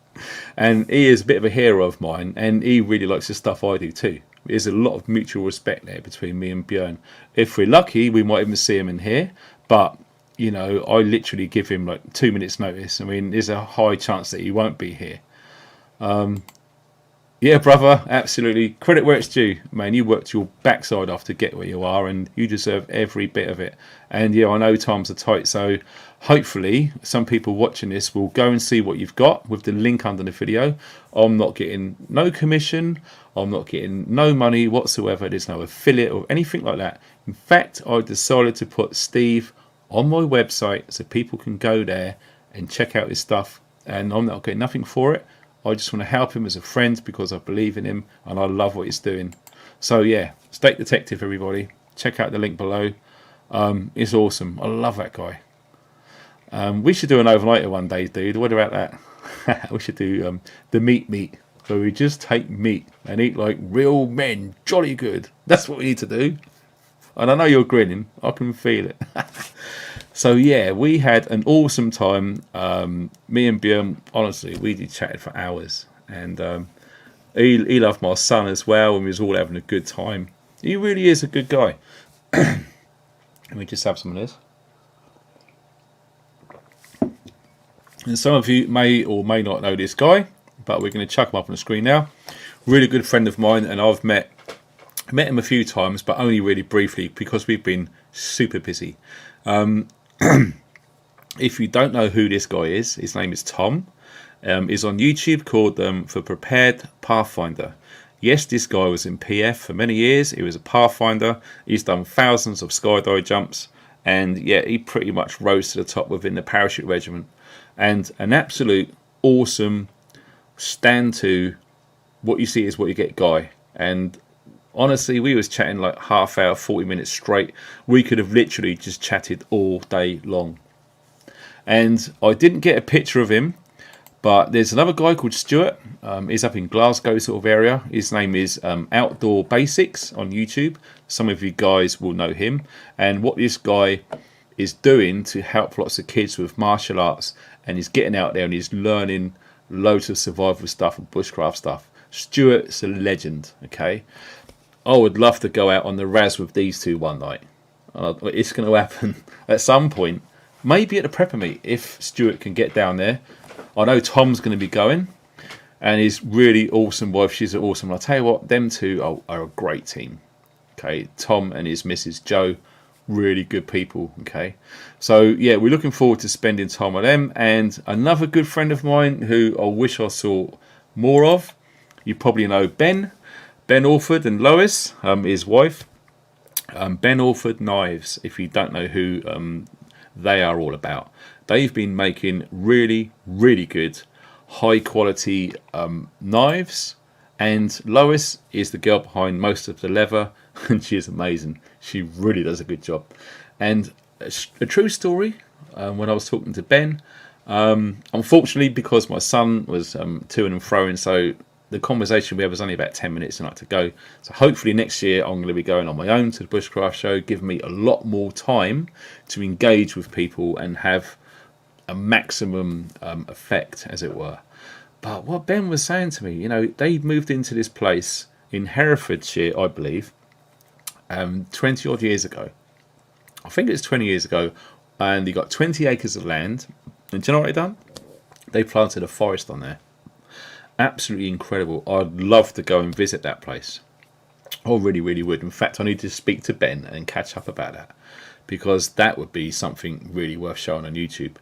A: And he is a bit of a hero of mine, and he really likes the stuff I do too. There's a lot of mutual respect there between me and Björn. If we're lucky, we might even see him in here. But, you know, I literally give him like 2 minutes notice. I mean, there's a high chance that he won't be here. Yeah, brother, absolutely. Credit where it's due, man. You worked your backside off to get where you are, and you deserve every bit of it. And yeah, I know times are tight, so hopefully some people watching this will go and see what you've got with the link under the video. I'm not getting no commission. I'm not getting no money whatsoever. There's no affiliate or anything like that. In fact, I decided to put Steve on my website so people can go there and check out his stuff, and I'm not getting nothing for it. I just want to help him as a friend because I believe in him and I love what he's doing. So yeah, Steak Detective, everybody. check out the link below. It's awesome. I love that guy. We should do an overnighter one day, dude. What about that? We should do the meat, where we just take meat and eat like real men, jolly good. That's what we need to do. And I know you're grinning. I can feel it. So yeah, we had an awesome time. Me and Björn, honestly, we did chatted for hours, and he loved my son as well, and we was all having a good time. He really is a good guy. Let me just have some of this. And some of you may or may not know this guy, but we're going to chuck him up on the screen now. Really good friend of mine, and I've met him a few times, but only really briefly because we've been super busy. If you don't know who this guy is, his name is Tom. He's on YouTube called For Prepared Pathfinder. Yes, this guy was in PF for many years. He was a Pathfinder. He's done thousands of skydive jumps, and yeah, he pretty much rose to the top within the parachute regiment. And an absolute awesome stand to what you see is what you get guy. And honestly, we was chatting like half hour, 40 minutes straight. We could have literally just chatted all day long. And I didn't get a picture of him, but there's another guy called Stuart. He's up in Glasgow sort of area. His name is Outdoor Basics on YouTube. Some of you guys will know him. And what this guy is doing to help lots of kids with martial arts, and he's getting out there and he's learning loads of survival stuff and bushcraft stuff. Stuart's a legend, okay? I would love to go out on the Raz with these two one night. It's going to happen at some point. Maybe at the prepper meet, if Stuart can get down there. I know Tom's going to be going, and his really awesome wife, she's awesome. I'll tell you what, them two are a great team. Okay, Tom and his Mrs. Joe, really good people. Okay, so yeah, we're looking forward to spending time with them. And another good friend of mine who I wish I saw more of, you probably know Ben Orford and Lois, his wife. Ben Orford Knives, if you don't know who they are all about. They've been making really, really good, high quality knives. And Lois is the girl behind most of the leather, and she is amazing. She really does a good job. And a true story, when I was talking to Ben, unfortunately, because my son was to and fro, so the conversation we had was only about 10 minutes and I had to go. So hopefully next year I'm going to be going on my own to the Bushcraft Show, giving me a lot more time to engage with people and have a maximum effect, as it were. But what Ben was saying to me, you know, they moved into this place in Herefordshire, I believe, 20 odd years ago. I think it's 20 years ago, and they got 20 acres of land. And do you know what they done? They planted a forest on there. Absolutely incredible. I'd love to go and visit that place. I really, really would. In fact, I need to speak to Ben and catch up about that, because that would be something really worth showing on YouTube.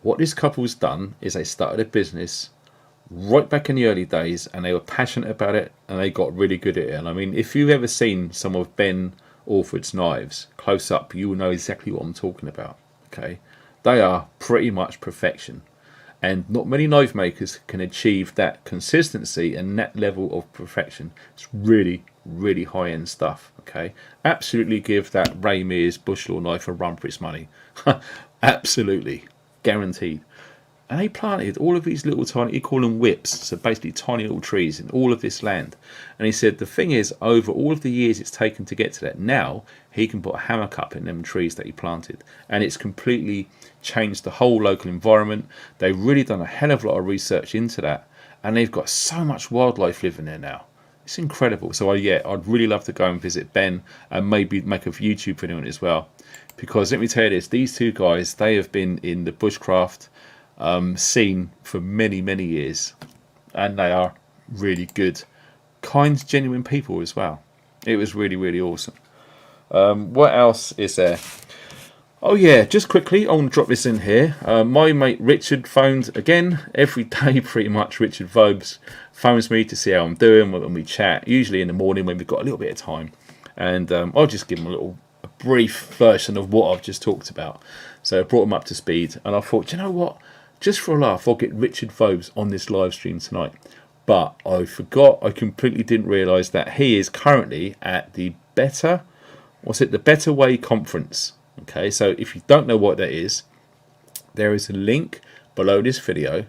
A: What this couple's done is they started a business right back in the early days, and they were passionate about it, and they got really good at it. And I mean, if you've ever seen some of Ben Orford's knives close up, you will know exactly what I'm talking about. Okay, they are pretty much perfection. And not many knife makers can achieve that consistency and that level of perfection. It's really, really high-end stuff. Okay, absolutely give that Ray Mears Bushlaw knife a run for its money. Absolutely, guaranteed. And they planted all of these little tiny, he called them whips, so basically tiny little trees in all of this land. And he said the thing is, over all of the years it's taken to get to that, now he can put a hammock up in them trees that he planted. And it's completely changed the whole local environment. They've really done a hell of a lot of research into that. And they've got so much wildlife living there now. It's incredible. So yeah, I'd really love to go and visit Ben and maybe make a YouTube video on it as well. Because let me tell you this, these two guys, they have been in the bushcraft scene for many, many years, and they are really good, kind, genuine people as well. It was really, really awesome. What else is there? Oh yeah, just quickly, I want to drop this in here. My mate Richard phoned again every day pretty much. Richard Vobes phones me to see how I'm doing when we chat, usually in the morning when we've got a little bit of time, and I'll just give him a brief version of what I've just talked about. So I brought him up to speed, and I thought, you know what, just for a laugh, I'll get Richard Vobes on this live stream tonight. But I forgot, I completely didn't realise that he is currently at the Better what's it? The Better Way Conference. Okay, so if you don't know what that is, there is a link below this video,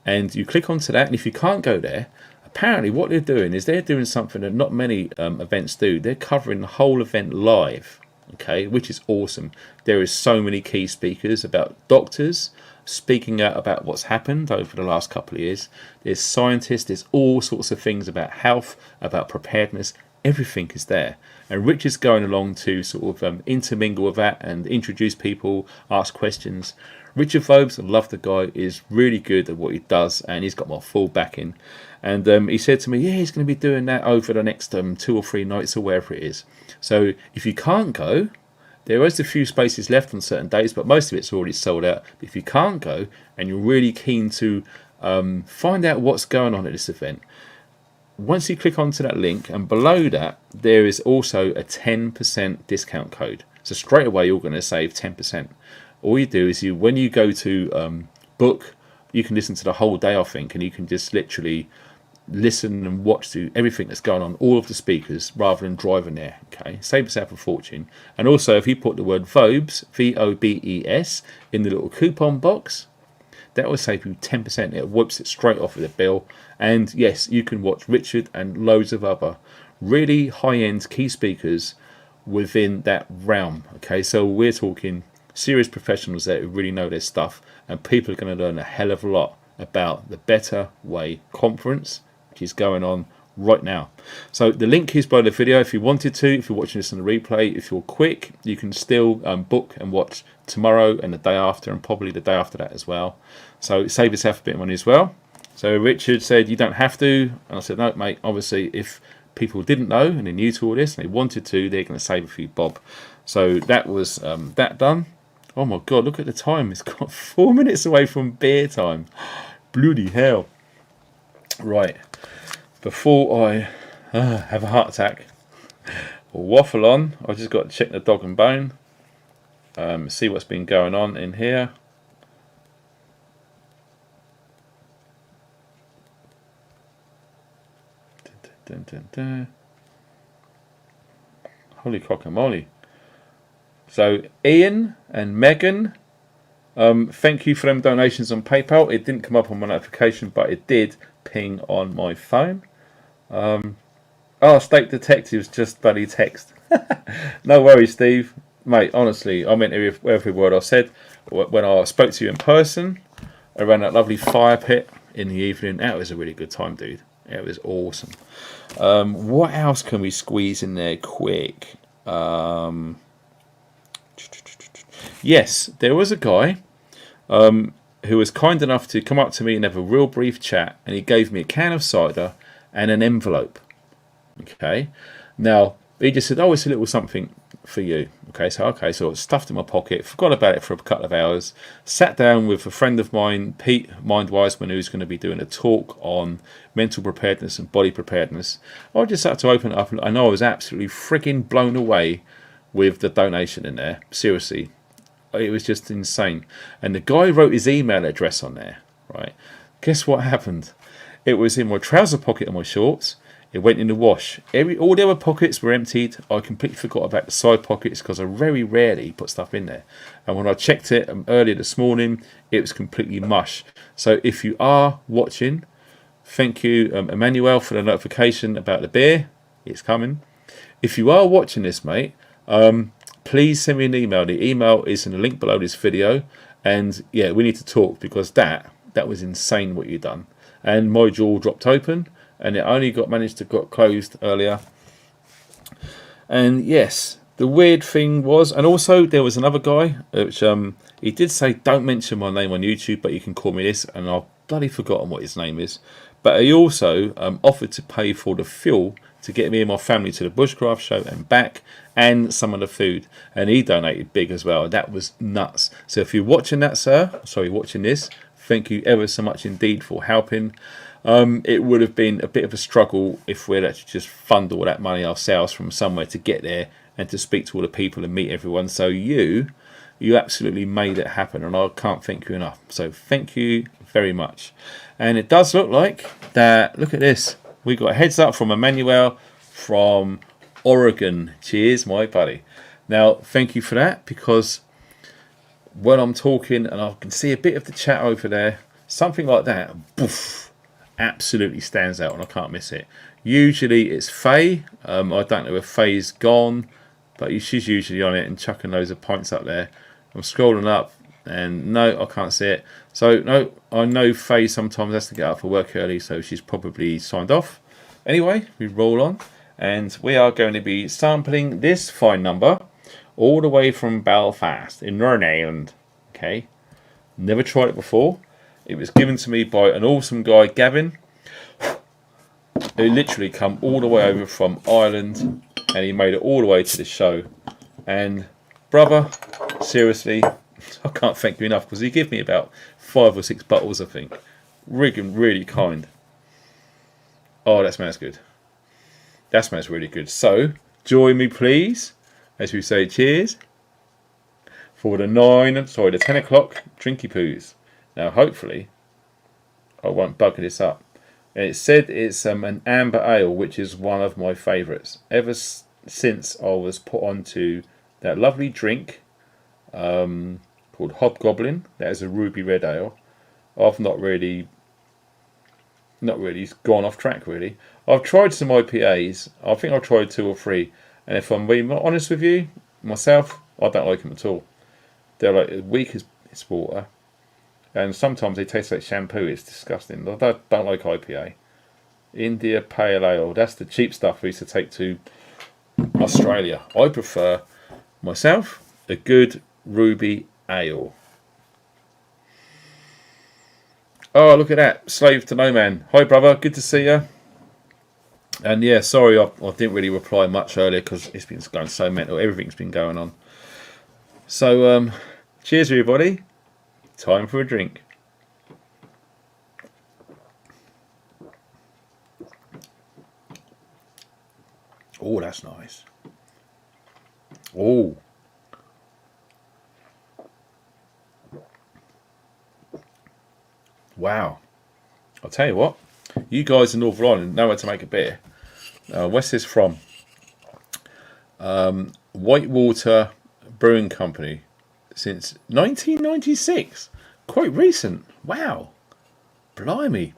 A: and you click onto that. And if you can't go there, apparently what they're doing is they're doing something that not many events do. They're covering the whole event live. Okay, which is awesome. There is so many key speakers about doctors speaking out about what's happened over the last couple of years. There's scientists, there's all sorts of things about health, about preparedness. Everything is there, and Richard's going along to sort of intermingle with that and introduce people, ask questions. Richard Phobes, I love the guy, is really good at what he does, and he's got my full backing. And he said to me, yeah, he's going to be doing that over the next 2 or 3 nights or wherever it is. So if you can't go, there is a few spaces left on certain days, but most of it's already sold out. But if you can't go and you're really keen to find out what's going on at this event, once you click onto that link, and below that there is also a 10% discount code. So straight away you're going to save 10%. All you do is when you go to book, you can listen to the whole day, I think, and you can just literally listen and watch to everything that's going on, all of the speakers, rather than driving there. Okay, save yourself a fortune. And also, if you put the word VOBES, VOBES, in the little coupon box, that will save you 10%. It wipes it straight off of the bill. And yes, you can watch Richard and loads of other really high-end key speakers within that realm. Okay, so we're talking serious professionals there who really know their stuff, and people are going to learn a hell of a lot about the Better Way Conference, which is going on right now. So the link is below the video if you wanted to. If you're watching this on the replay, if you're quick, you can still book and watch tomorrow and the day after, and probably the day after that as well. So save yourself a bit of money as well. So Richard said you don't have to, and I said no, mate. Obviously, if people didn't know and they're new to all this and they wanted to, they're going to save a few bob. So that was that done. Oh my God, look at the time. It's got 4 minutes away from beer time. Bloody hell. Right. Before I have a heart attack or waffle on, I've just got to check the dog and bone. See what's been going on in here. Dun, dun, dun. Holy guacamole. So Ian and Megan, thank you for them donations on PayPal. It didn't come up on my notification, but it did ping on my phone. State Detectives just bloody text. No worries, Steve. Mate, honestly, I meant every word I said. When I spoke to you in person around that lovely fire pit in the evening, that was a really good time, dude. It was awesome. What else can we squeeze in there quick? Yes, there was a guy who was kind enough to come up to me and have a real brief chat, and he gave me a can of cider and an envelope. Okay, now he just said, oh, it's a little something for you. Okay, so I stuffed it in my pocket, forgot about it for a couple of hours, sat down with a friend of mine, Pete Mind Wiseman, who's going to be doing a talk on mental preparedness and body preparedness. I just had to open it up, and I know I was absolutely freaking blown away with the donation in there. Seriously, it was just insane. And the guy wrote his email address on there, right? Guess what happened? It was in my trouser pocket of my shorts. It went in the wash. All the other pockets were emptied. I completely forgot about the side pockets because I very rarely put stuff in there. And when I checked it earlier this morning, it was completely mush. So if you are watching, thank you, Emmanuel, for the notification about the beer. It's coming. If you are watching this, mate, please send me an email. The email is in the link below this video. And yeah, we need to talk, because that was insane what you've done. And my jaw dropped open. And it only managed to got closed earlier. And yes, the weird thing was, and also there was another guy, which he did say, don't mention my name on YouTube, but you can call me this, and I've bloody forgotten what his name is. But he also offered to pay for the fuel to get me and my family to the Bushcraft show and back, and some of the food. And he donated big as well. That was nuts. So if you're watching that, sir, watching this, thank you ever so much indeed for helping. It would have been a bit of a struggle if we'd actually just fund all that money ourselves from somewhere to get there and to speak to all the people and meet everyone. So you absolutely made it happen, and I can't thank you enough. So thank you very much. And it does look like that. Look at this. We got a heads up from Emmanuel from Oregon. Cheers, my buddy. Now, thank you for that, because when I'm talking and I can see a bit of the chat over there, something like that, boof, absolutely stands out and I can't miss it. Usually it's Faye. I don't know if Faye's gone, but she's usually on it and chucking loads of points up there. I'm scrolling up and no, I can't see it. So no, I know Faye sometimes has to get up for work early, so she's probably signed off. Anyway, we roll on and we are going to be sampling this fine number all the way from Belfast in Northern Ireland. Okay, never tried it before. It was given to me by an awesome guy, Gavin, who literally come all the way over from Ireland, and he made it all the way to the show. And brother, seriously, I can't thank you enough, because he gave me about 5 or 6 bottles, I think. Really kind. Oh, that smells good. That smells really good. So join me, please, as we say cheers for the 10 o'clock drinky poos. Now, hopefully, I won't bugger this up. And it said it's an amber ale, which is one of my favourites. Ever since I was put onto that lovely drink called Hobgoblin, that is a ruby red ale, I've not really gone off track, really. I've tried some IPAs. I think I've tried 2 or 3. And if I'm being honest with you, myself, I don't like them at all. They're like as weak as water. And sometimes they taste like shampoo. It's disgusting. I don't like IPA. India Pale Ale. That's the cheap stuff we used to take to Australia. I prefer, myself, a good ruby ale. Oh, look at that. Slave to No Man. Hi, brother. Good to see you. And yeah, sorry I didn't really reply much earlier because it's been going so mental. Everything's been going on. So, cheers, everybody. Time for a drink. Oh, that's nice. Oh. Wow. I'll tell you what. You guys in Northern Ireland know how to make a beer. Where's this from? Whitewater Brewing Company. Since 1996. Quite recent. Wow. Blimey.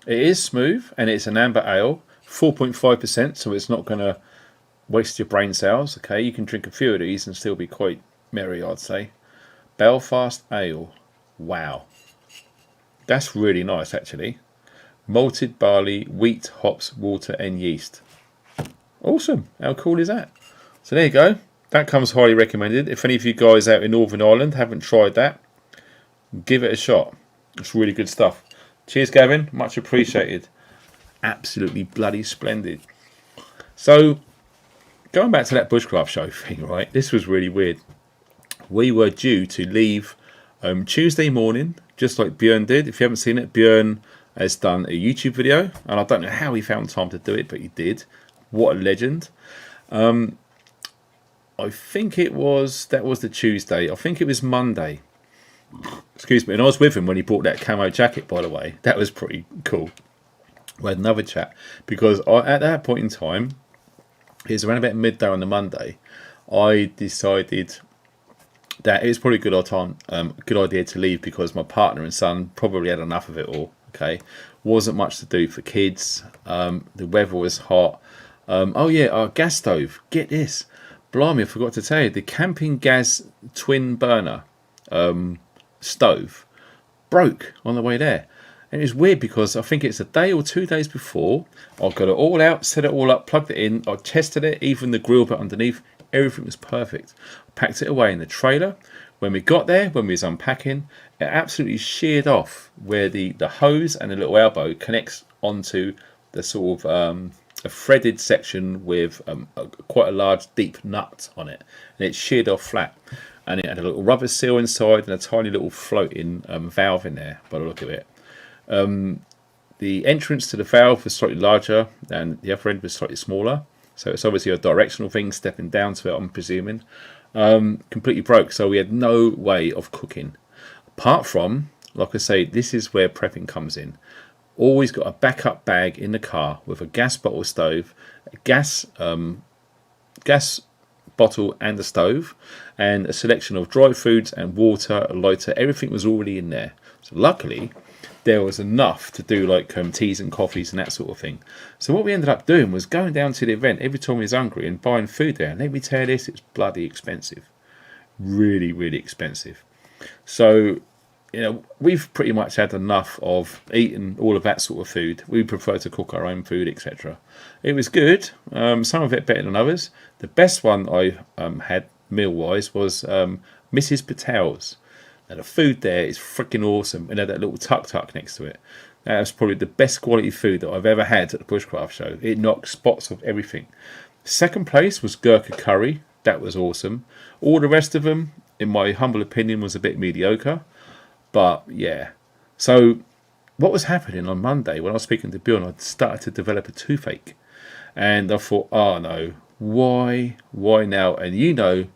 A: It is smooth and it's an amber ale. 4.5%, so it's not going to waste your brain cells. Okay, you can drink a few of these and still be quite merry, I'd say. Belfast Ale. Wow. That's really nice, actually. Malted barley, wheat, hops, water and yeast. Awesome. How cool is that? So there you go. That comes highly recommended. If any of you guys out in Northern Ireland haven't tried that, give it a shot. It's really good stuff. Cheers, Gavin. Much appreciated. Absolutely bloody splendid. So, going back to that bushcraft show thing, right? This was really weird. We were due to leave Tuesday morning, just like Björn did. If you haven't seen it, Björn has done a YouTube video, and I don't know how he found time to do it, but he did. What a legend. I think that was the Tuesday. I think it was Monday. Excuse me. And I was with him when he bought that camo jacket, by the way. That was pretty cool. We had another chat because at that point in time, it was around about midday on the Monday, I decided that it was probably a good idea to leave because my partner and son probably had enough of it all. Okay, wasn't much to do for kids. The weather was hot. Oh yeah, our gas stove. Get this, blimey! I forgot to tell you, the camping gas twin burner stove broke on the way there. And it was weird because I think it's a day or 2 days before. I got it all out, set it all up, plugged it in. I tested it, even the grill bit underneath. Everything was perfect. I packed it away in the trailer. When we got there, when we was unpacking, it absolutely sheared off where the hose and the little elbow connects onto the sort of a threaded section with quite a large deep nut on it. And it sheared off flat. And it had a little rubber seal inside and a tiny little floating valve in there by the look of it. The entrance to the valve was slightly larger and the upper end was slightly smaller, so it's obviously a directional thing stepping down to it, I'm presuming. Completely broke, so we had no way of cooking apart from, like I say, this is where prepping comes in. Always got a backup bag in the car with a gas bottle stove, a gas gas bottle and a stove, and a selection of dry foods and water, a lighter. Everything was already in there. So luckily, there was enough to do like teas and coffees and that sort of thing. So what we ended up doing was going down to the event every time we was hungry and buying food there. And let me tell you this, it's bloody expensive. Really, really expensive. So, we've pretty much had enough of eating all of that sort of food. We prefer to cook our own food, etc. It was good. Some of it better than others. The best one I had meal-wise was Mrs. Patel's. Now, the food there is freaking awesome. And had that little tuk-tuk next to it. That was probably the best quality food that I've ever had at the Bushcraft Show. It knocked spots off everything. Second place was Gurkha Curry. That was awesome. All the rest of them, in my humble opinion, was a bit mediocre. But yeah. So what was happening on Monday when I was speaking to Bjorn, I started to develop a toothache. And I thought, oh no, why now? And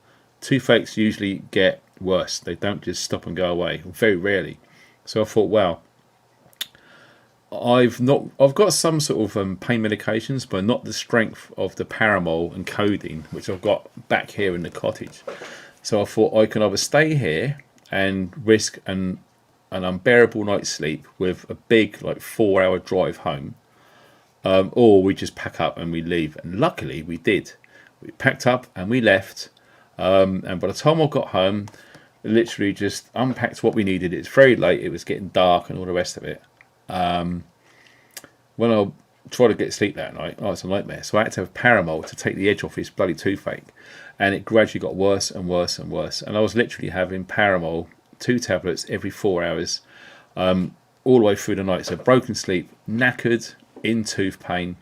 A: toothaches usually get worse. They don't just stop and go away, very rarely. So I thought, well, I've got some sort of pain medications, but not the strength of the Paramol and codeine, which I've got back here in the cottage. So I thought I can either stay here and risk an unbearable night's sleep with a big 4-hour drive home, or we just pack up and we leave. And luckily we did. We packed up and we left. And by the time I got home, literally just unpacked what we needed. It's very late. It was getting dark and all the rest of it. When I tried to get sleep that night, it's a nightmare. So I had to have Paramol to take the edge off this bloody toothache. And it gradually got worse and worse and worse. And I was literally having Paramol, 2 tablets every 4 hours, all the way through the night. So broken sleep, knackered, in tooth pain.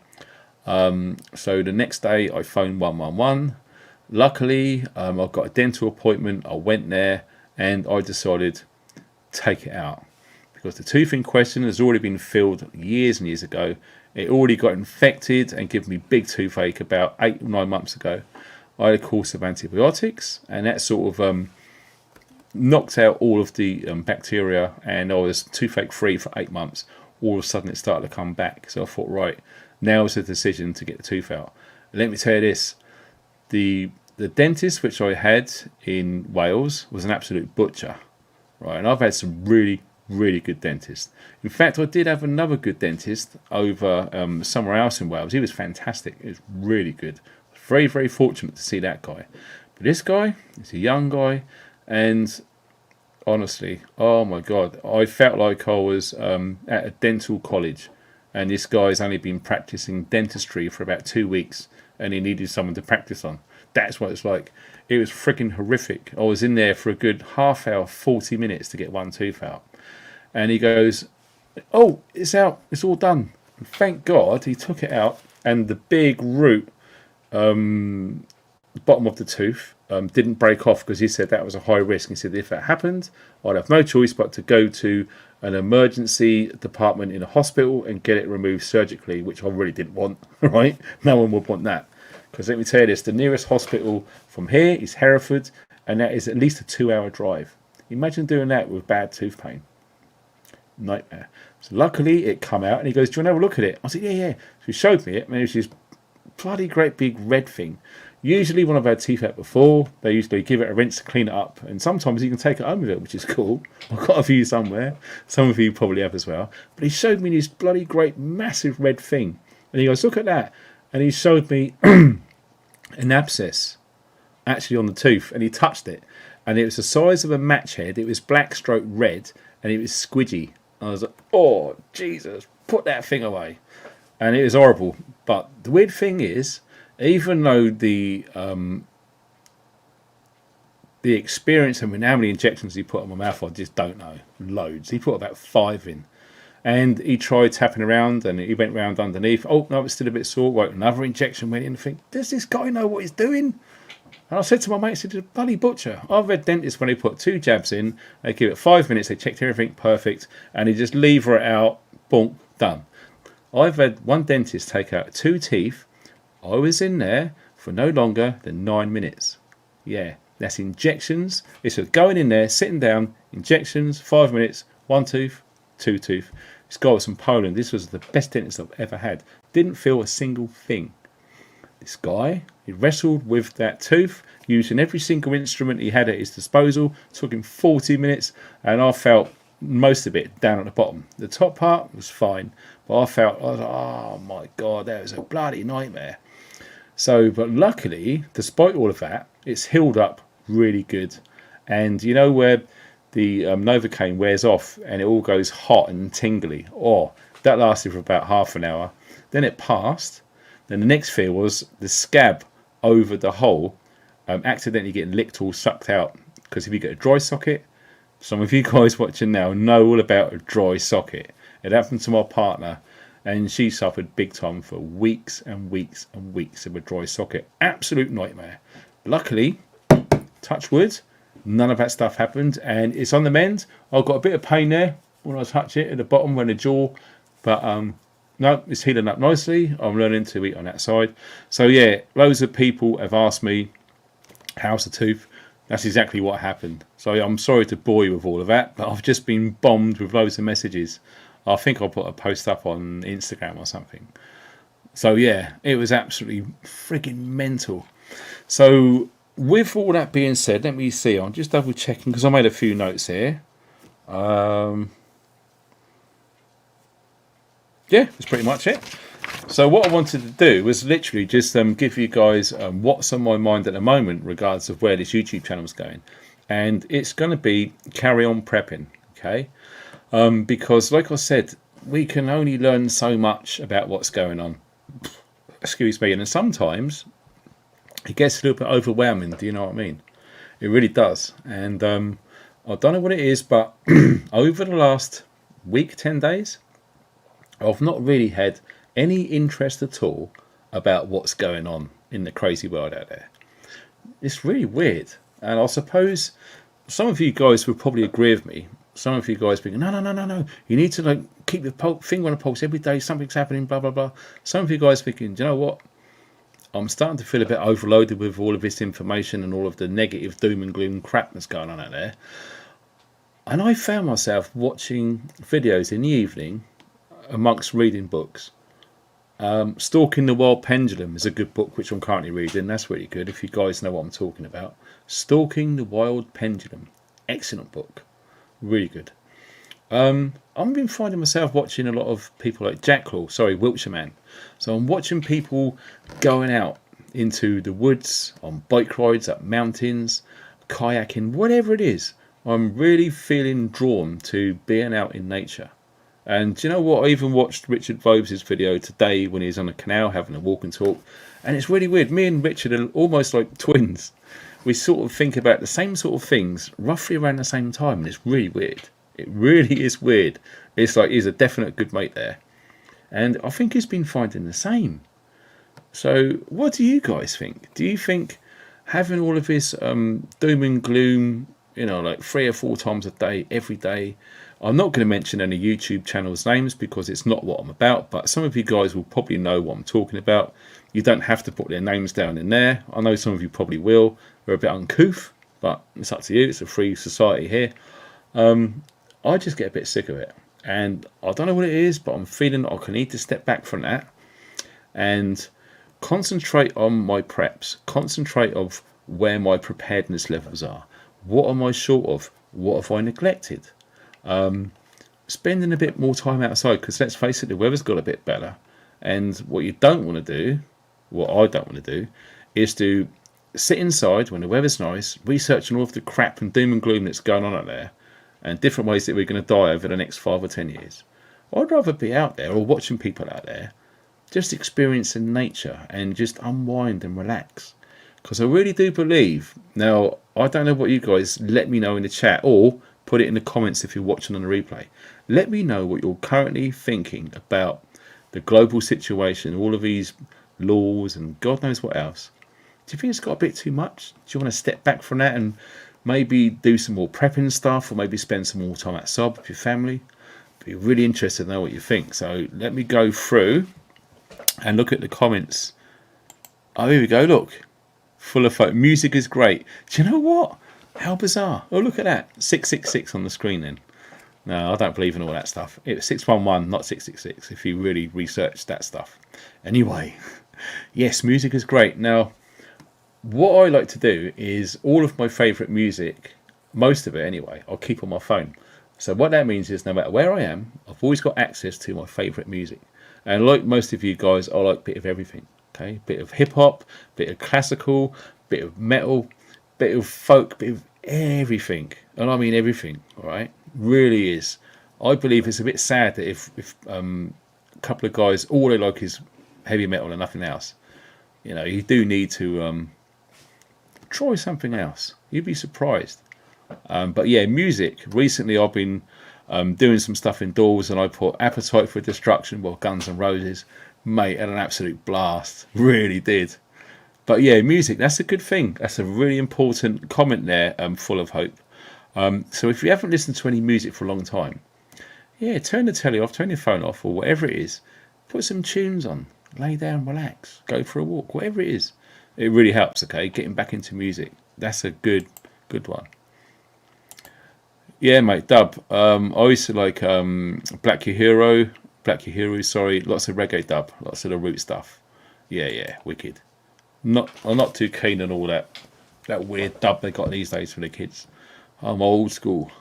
A: So the next day I phoned 111. Luckily, I got a dental appointment. I went there and I decided take it out. Because the tooth in question has already been filled years and years ago. It already got infected and given me big toothache about 8 or 9 months ago. I had a course of antibiotics, and that sort of knocked out all of the bacteria, and I was toothache free for 8 months. All of a sudden it started to come back. So I thought, right, now is the decision to get the tooth out. And let me tell you this, the dentist which I had in Wales was an absolute butcher. Right, and I've had some really good dentist. In fact, I did have another good dentist over somewhere else in Wales. He was fantastic. He was really good. Very, very fortunate to see that guy. But this guy is a young guy, and honestly, oh my God, I felt like I was at a dental college, and this guy's only been practicing dentistry for about 2 weeks, and he needed someone to practice on. That's what it's like. It was freaking horrific. I was in there for a good half hour, 40 minutes to get one tooth out. And he goes, oh, it's out. It's all done. And thank God he took it out. And the big root, the bottom of the tooth, didn't break off, because he said that was a high risk. He said if that happened, I'd have no choice but to go to an emergency department in a hospital and get it removed surgically, which I really didn't want, right? No one would want that. Because let me tell you this, the nearest hospital from here is Hereford, and that is at least a 2-hour drive. Imagine doing that with bad tooth pain. Nightmare. So luckily it come out, and he goes, do you want to have a look at it? I said, yeah. So he showed me it, and it was this bloody great big red thing. Usually when I've had teeth out before, they usually give it a rinse to clean it up, and sometimes you can take it home with it, which is cool. I've got a few somewhere. Some of you probably have as well. But he showed me this bloody great massive red thing, and he goes, look at that. And he showed me an abscess actually on the tooth, and he touched it, and it was the size of a match head. It was black stroke red, and it was squidgy. I was like, oh Jesus, put that thing away. And it was horrible. But the weird thing is, even though the experience, I mean, how many injections he put on my mouth, I just don't know. Loads. He put about 5 in. And he tried tapping around, and he went round underneath. Oh, no, it's still a bit sore. Right, another injection went in. I think, does this guy know what he's doing? And I said to my mate, I said, the bloody butcher. I've had dentists when they put 2 jabs in, they give it 5 minutes, they checked everything perfect, and he just lever it out, boom, done. I've had one dentist take out 2 teeth. I was in there for no longer than 9 minutes. Yeah, that's injections. It's going in there, sitting down, injections, 5 minutes, 1 tooth, 2 tooth. This guy was from Poland. This was the best dentist I've ever had. Didn't feel a single thing. This guy, he wrestled with that tooth using every single instrument he had at his disposal. It took him 40 minutes, and I felt most of it down at the bottom. The top part was fine, but I was like, oh my God, that was a bloody nightmare. So, but luckily, despite all of that, it's healed up really good. And you know where the Novocaine wears off and it all goes hot and tingly? Oh, that lasted for about half an hour. Then it passed. Then the next fear was the scab over the hole accidentally getting licked or sucked out. Because if you get a dry socket, some of you guys watching now know all about a dry socket. It happened to my partner, and she suffered big time for weeks and weeks and weeks of a dry socket. Absolute nightmare. Luckily, touch wood, none of that stuff happened, and it's on the mend. I've got a bit of pain there when I touch it at the bottom when the jaw, but no, it's healing up nicely. I'm learning to eat on that side. So yeah, loads of people have asked me, how's the tooth? That's exactly what happened. So I'm sorry to bore you with all of that, but I've just been bombed with loads of messages. I think I'll put a post up on Instagram or something. So yeah, it was absolutely frigging mental. So with all that being said, let me see. I'm just double checking because I made a few notes here. Yeah, that's pretty much it. So what I wanted to do was literally just give you guys what's on my mind at the moment regardless of where this YouTube channel is going. And it's going to be carry on prepping, okay? Because like I said, we can only learn so much about what's going on. Excuse me. And sometimes it gets a little bit overwhelming. Do you know what I mean? It really does. And I don't know what it is, but over the last week, 10 days, I've not really had any interest at all about what's going on in the crazy world out there. It's really weird. And I suppose some of you guys would probably agree with me. Some of you guys thinking, no. You need to like keep your finger on the pulse every day. Something's happening, blah, blah, blah. Some of you guys thinking, do you know what? I'm starting to feel a bit overloaded with all of this information and all of the negative doom and gloom crap that's going on out there. And I found myself watching videos in the evening amongst reading books. Stalking the Wild Pendulum is a good book which I'm currently reading. That's really good if you guys know what I'm talking about. Stalking the Wild Pendulum. Excellent book. Really good. I've been finding myself watching a lot of people like Wiltshire Man. So I'm watching people going out into the woods, on bike rides, up mountains, kayaking, whatever it is. I'm really feeling drawn to being out in nature. And do you know what? I even watched Richard Vobes' video today when he was on a canal having a walk and talk. And it's really weird. Me and Richard are almost like twins. We sort of think about the same sort of things roughly around the same time. And it's really weird. It really is weird. It's like he's a definite good mate there. And I think he's been finding the same. So what do you guys think? Do you think having all of this doom and gloom, you know, like 3 or 4 times a day, every day? I'm not going to mention any YouTube channels' names because it's not what I'm about, but some of you guys will probably know what I'm talking about. You don't have to put their names down in there. I know some of you probably will. They're a bit uncouth, but it's up to you. It's a free society here. I just get a bit sick of it. And I don't know what it is, but I'm feeling like I need to step back from that and concentrate on my preps. Concentrate on where my preparedness levels are. What am I short of? What have I neglected? Spending a bit more time outside, because let's face it, the weather's got a bit better. And what you don't want to do, what I don't want to do, is to sit inside when the weather's nice, researching all of the crap and doom and gloom that's going on out there, and different ways that we're going to die over the next 5 or 10 years. I'd rather be out there or watching people out there, just experiencing nature and just unwind and relax. Because I really do believe, now I don't know what you guys, let me know in the chat or put it in the comments if you're watching on the replay. Let me know what you're currently thinking about the global situation, all of these laws and God knows what else. Do you think it's got a bit too much? Do you want to step back from that and maybe do some more prepping stuff, or maybe spend some more time outside with your family? Be really interested to know what you think. So let me go through and look at the comments. Oh, here we go. Look, full of folk. Music is great. Do you know what? How bizarre. Oh, look at that. 666 on the screen then. No, I don't believe in all that stuff. It was 611, not 666, if you really research that stuff. Anyway, Yes, music is great. Now, what I like to do is all of my favourite music, most of it anyway, I'll keep on my phone. So what that means is no matter where I am, I've always got access to my favourite music. And like most of you guys, I like a bit of everything. Okay, bit of hip hop, bit of classical, bit of metal, bit of folk, bit of everything. And I mean everything, all right? Really is. I believe it's a bit sad that if a couple of guys, all they like is heavy metal and nothing else. You know, you do need to try something else. You'd be surprised. But yeah, music. Recently, I've been doing some stuff indoors, and I put Appetite for Destruction, well, Guns N' Roses. Mate, had an absolute blast. Really did. But yeah, music. That's a good thing. That's a really important comment there. Full of hope. So if you haven't listened to any music for a long time, yeah, turn the telly off, turn your phone off, or whatever it is. Put some tunes on. Lay down, relax, go for a walk, whatever it is. It really helps. Okay, getting back into music. That's a good one. Yeah, mate, dub. I used to like Black Uhuru, sorry, lots of reggae dub, lots of the root stuff. Yeah, wicked. I'm not too keen on all that weird dub they got these days for the kids. I'm old school.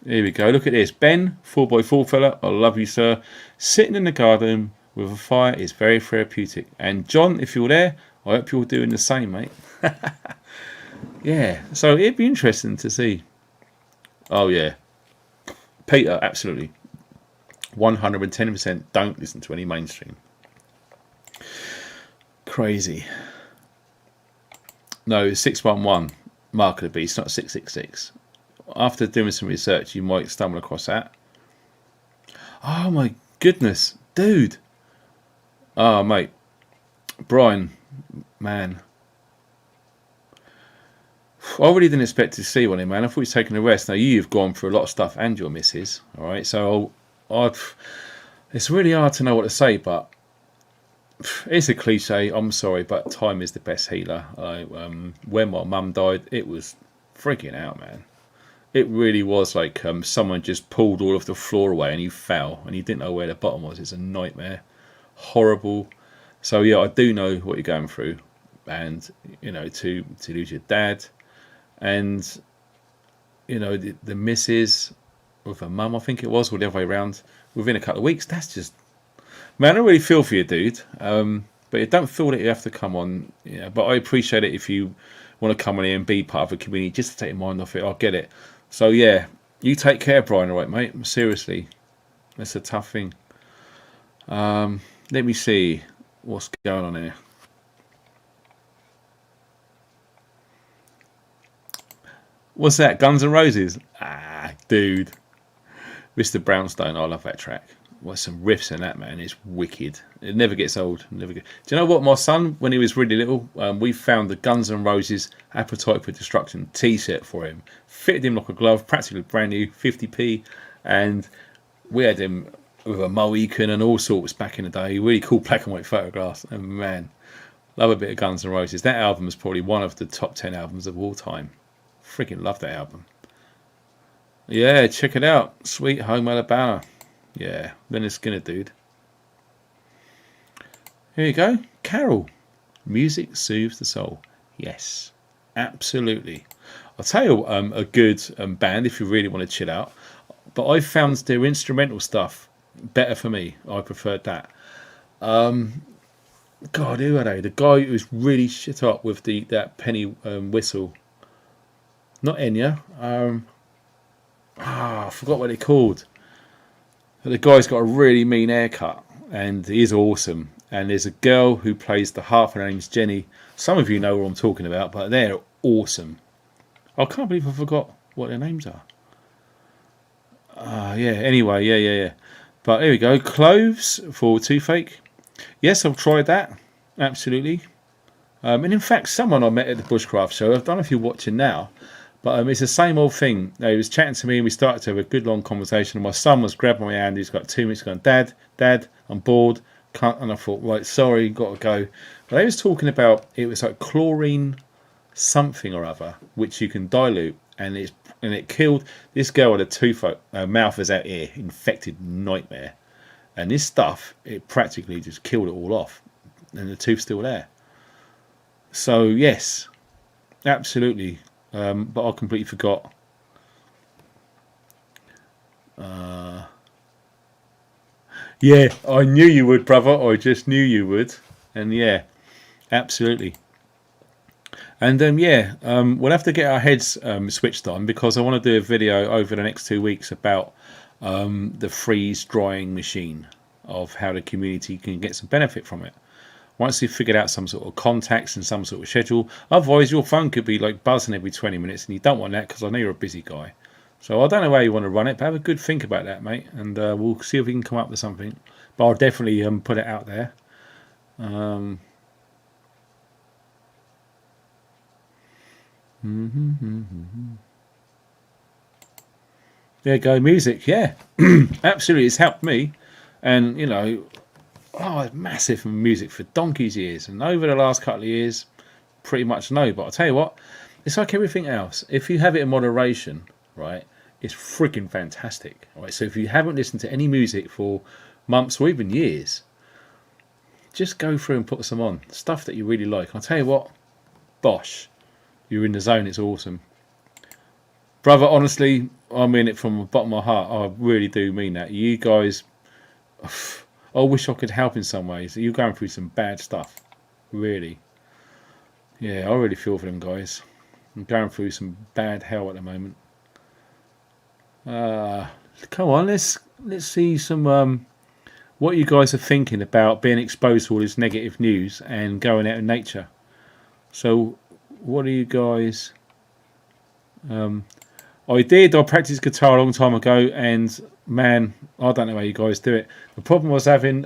A: Here we go. Look at this. Ben, 4x4 fella. I love you, sir. Sitting in the garden with a fire is very therapeutic. And John, if you're there, I hope you're doing the same, mate. Yeah. So it'd be interesting to see. Oh, yeah. Peter, absolutely. 110% don't listen to any mainstream. Crazy. No, 611. Mark of the beast, not 666. After doing some research, you might stumble across that. Oh my goodness, dude. Oh, mate. Brian, man. I really didn't expect to see one in, man. I thought he was taking a rest. Now, you've gone through a lot of stuff and your missus, all right? So it's really hard to know what to say, but it's a cliche. I'm sorry, but time is the best healer. When my mum died, it was freaking out, man. It really was like someone just pulled all of the floor away and you fell and you didn't know where the bottom was. It's a nightmare. Horrible. So yeah, I do know what you're going through. And, you know, to lose your dad and, you know, the missus with her mum, I think it was, or the other way around, within a couple of weeks. That's just, man, I really feel for you, dude. But you don't feel that you have to come on. You know, but I appreciate it if you want to come on here and be part of a community just to take your mind off it. I get it. So yeah, you take care, Brian, all right, mate? Seriously, that's a tough thing. Let me see what's going on here. What's that? Guns N' Roses? Ah, dude. Mr. Brownstone, I love that track. What's some riffs in that, man? It's wicked. It never gets old. Never get. Do you know what? My son, when he was really little, we found the Guns N' Roses Appetite for Destruction T-shirt for him. Fitted him like a glove, practically brand new, 50p, and we had him with a Mohican and all sorts back in the day. Really cool black and white photographs. And man, love a bit of Guns N' Roses. That album is probably one of the top 10 albums of all time. Freaking love that album. Yeah, check it out. Sweet Home Alabama. Yeah, Lynyrd Skynyrd, dude. Here you go. Carol. Music soothes the soul. Yes, absolutely. I'll tell you a good band if you really want to chill out. But I found their instrumental stuff better for me. I preferred that. God, who are they? The guy who was really shit up with that penny whistle. Not Enya. I forgot what they're called. The guy's got a really mean haircut and he's awesome. And there's a girl who plays the harp. Her name's Jenny. Some of you know what I'm talking about, but they're awesome. I can't believe I forgot what their names are. Yeah, anyway, yeah. But here we go. Cloves for Toothache. Yes, I've tried that. Absolutely. And in fact, someone I met at the Bushcraft show, I don't know if you're watching now, but it's the same old thing. He was chatting to me and we started to have a good long conversation. And my son was grabbing my hand. He's got 2 minutes going, Dad, I'm bored. Can't. And I thought, right, sorry, got to go. But they was talking about, it was like chlorine something or other, which you can dilute. And it killed, this girl had a mouth was out here, infected nightmare. And this stuff, it practically just killed it all off, and the tooth's still there. So yes, absolutely. But I completely forgot. Yeah, I knew you would, brother. I just knew you would. And yeah, absolutely. And we'll have to get our heads switched on, because I want to do a video over the next 2 weeks about the freeze drying machine, of how the community can get some benefit from it. Once you've figured out some sort of contacts and some sort of schedule, otherwise your phone could be like buzzing every 20 minutes, and you don't want that, because I know you're a busy guy. So I don't know how you want to run it, but have a good think about that, mate, and we'll see if we can come up with something. But I'll definitely put it out there. There you go, music. Yeah, absolutely, it's helped me. And you know, it's massive music for donkey's years, and over the last couple of years, pretty much no. But I'll tell you what, it's like everything else. If you have it in moderation, right, it's freaking fantastic. Right, so if you haven't listened to any music for months or even years, just go through and put some on stuff that you really like. I'll tell you what, bosh, you're in the zone. It's awesome, brother. Honestly, I mean it from the bottom of my heart. I really do mean that. You guys, I wish I could help in some ways. You're going through some bad stuff, really. Yeah, I really feel for them guys. I'm going through some bad hell at the moment. Come on, let's see some what you guys are thinking about being exposed to all this negative news and going out in nature. So, what are you guys? I practiced guitar a long time ago, and man, I don't know how you guys do it. The problem I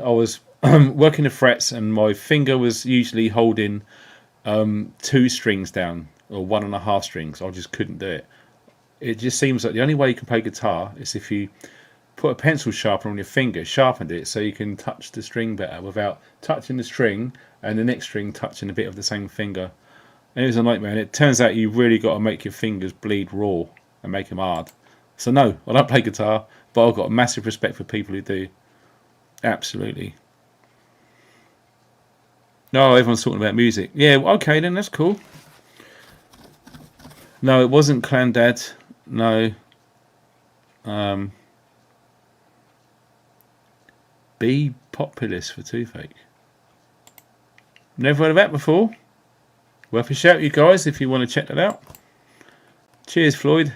A: was working the frets, and my finger was usually holding 2 strings down, or 1.5 strings. I just couldn't do it. It just seems like the only way you can play guitar is if you put a pencil sharpener on your finger, sharpened it so you can touch the string better without touching the string and the next string touching a bit of the same finger. And it was a nightmare. And it turns out you really got to make your fingers bleed raw and make them hard. So no, I don't play guitar, but I've got a massive respect for people who do. Absolutely. No, everyone's talking about music. Yeah, okay then, that's cool. No, it wasn't Clandad. No. Be populist for toothache. Never heard of that before. Worth a shout, you guys, if you want to check that out. Cheers, Floyd.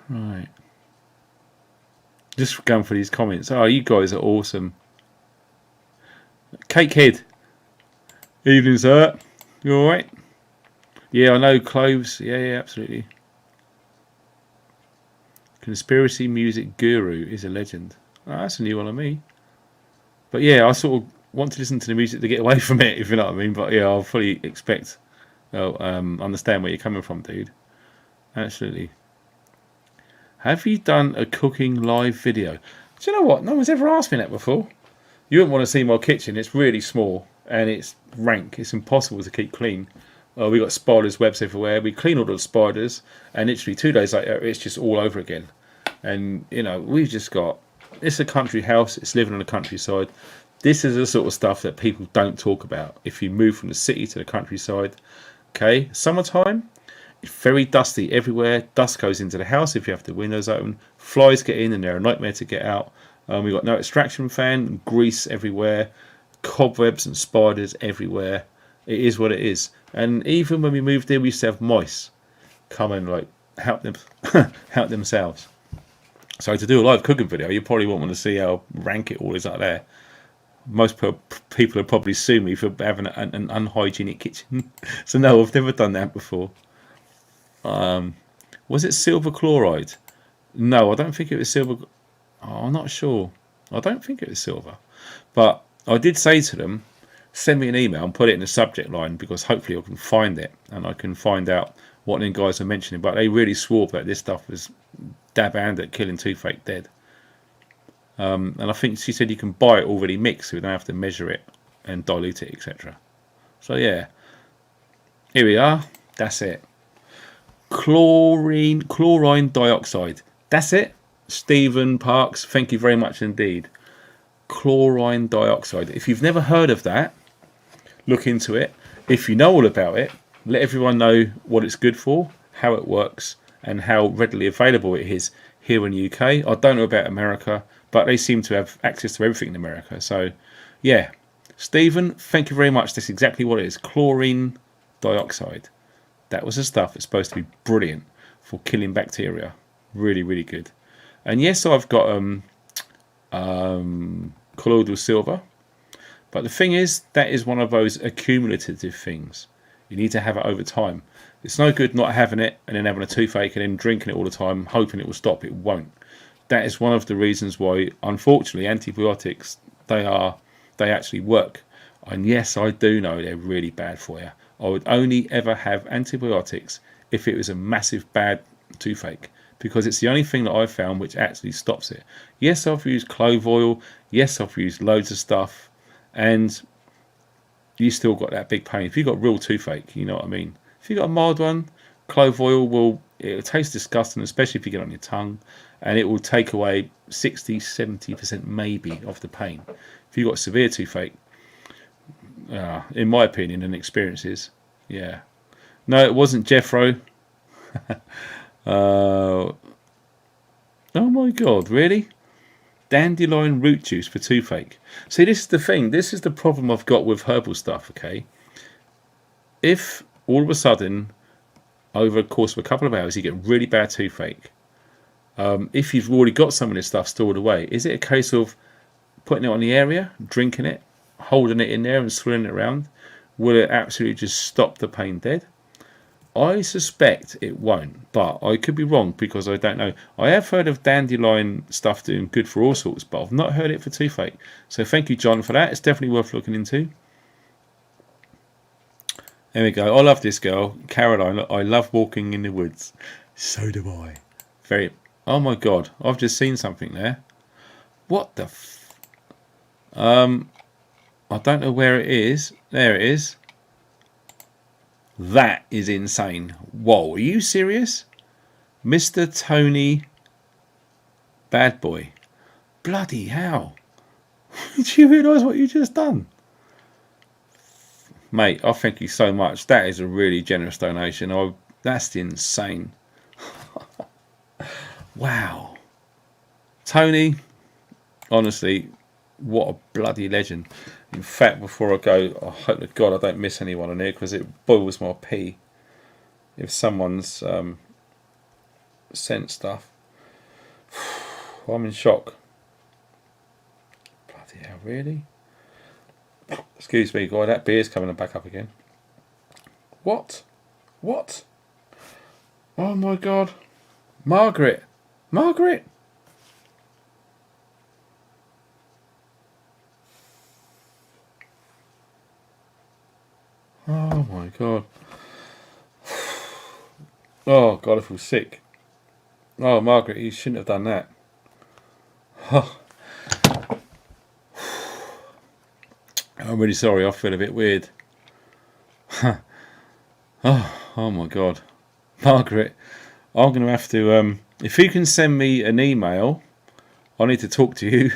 A: Right. Just going for these comments. Oh, you guys are awesome. Cakehead. Evening, sir. You alright? Yeah, I know Cloves. Yeah, absolutely. Conspiracy music guru is a legend. Oh, that's a new one on me. But yeah, I sort of want to listen to the music to get away from it, if you know what I mean. But yeah, I'll fully understand where you're coming from, dude. Absolutely. Have you done a cooking live video? Do you know what? No one's ever asked me that before. You wouldn't want to see my kitchen. It's really small and it's rank. It's impossible to keep clean. We got spiders' webs everywhere. We clean all the spiders, and literally 2 days later, it's just all over again. And you know, we've just got. It's a country house. It's living on the countryside. This is the sort of stuff that people don't talk about. If you move from the city to the countryside, okay, summertime, it's very dusty everywhere. Dust goes into the house if you have the windows open. Flies get in and they're a nightmare to get out. We've got no extraction fan, grease everywhere, cobwebs and spiders everywhere. It is what it is. And even when we moved in, we used to have mice come and like help themselves. So to do a live cooking video, you probably won't want to see how rank it all is out there. Most people would probably sue me for having an unhygienic kitchen. So no, I've never done that before. Was it silver chloride? No, I don't think it was silver. Oh, I'm not sure. I don't think it was silver. But I did say to them, send me an email and put it in the subject line, because hopefully I can find it and I can find out what them guys are mentioning. But they really swore that this stuff was dab hand at killing toothache dead. And I think she said you can buy it already mixed, so you don't have to measure it and dilute it, etc. So yeah, here we are. That's it. Chlorine dioxide. That's it. Stephen Parks, thank you very much indeed. Chlorine dioxide. If you've never heard of that, look into it. If you know all about it, let everyone know what it's good for, how it works, and how readily available it is here in the UK. I don't know about America, but they seem to have access to everything in America. So, yeah. Stephen, thank you very much. That's exactly what it is. Chlorine dioxide. That was the stuff that's supposed to be brilliant for killing bacteria. Really, really good. And yes, I've got colloidal silver. But the thing is, that is one of those accumulative things. You need to have it over time. It's no good not having it and then having a toothache and then drinking it all the time, hoping it will stop. It won't. That is one of the reasons why, unfortunately, antibiotics, they actually work. And yes, I do know they're really bad for you. I would only ever have antibiotics if it was a massive bad toothache, because it's the only thing that I've found which actually stops it. Yes, I've used clove oil. Yes, I've used loads of stuff. And you still got that big pain. If you've got real toothache, you know what I mean. If you've got a mild one, clove oil it'll taste disgusting, especially if you get it on your tongue, and it will take away 60-70% maybe of the pain. If you've got severe toothache, in my opinion and experiences, yeah. No, it wasn't Jeffro. Oh my God, really? Dandelion root juice for toothache. See, this is the thing. This is the problem I've got with herbal stuff, okay? If all of a sudden, over the course of a couple of hours, you get really bad toothache, if you've already got some of this stuff stored away, is it a case of putting it on the area, drinking it, holding it in there and swirling it around? Will it absolutely just stop the pain dead? I suspect it won't, but I could be wrong because I don't know. I have heard of dandelion stuff doing good for all sorts, but I've not heard it for toothache. So thank you, John, for that. It's definitely worth looking into. There we go. I love this girl, Caroline. I love walking in the woods. So do I. Very. Oh my God! I've just seen something there. What the? I don't know where it is. There it is. That is insane. Whoa, are you serious? Mr. Tony Bad Boy. Bloody hell. Did you realise what you just done? Mate, I thank you so much. That is a really generous donation. That's insane. Wow. Tony, honestly, what a bloody legend. In fact, before I go, I hope to God I don't miss anyone on here, because it boils my pee if someone's sent stuff. I'm in shock. Bloody hell, really? Excuse me, guy, that beer's coming back up again. What? What? Oh my God. Margaret. Margaret. Oh my God. Oh God, I feel sick. Oh, Margaret, you shouldn't have done that. Oh. I'm really sorry, I feel a bit weird. Oh my God. Margaret, I'm going to have to, if you can send me an email, I need to talk to you.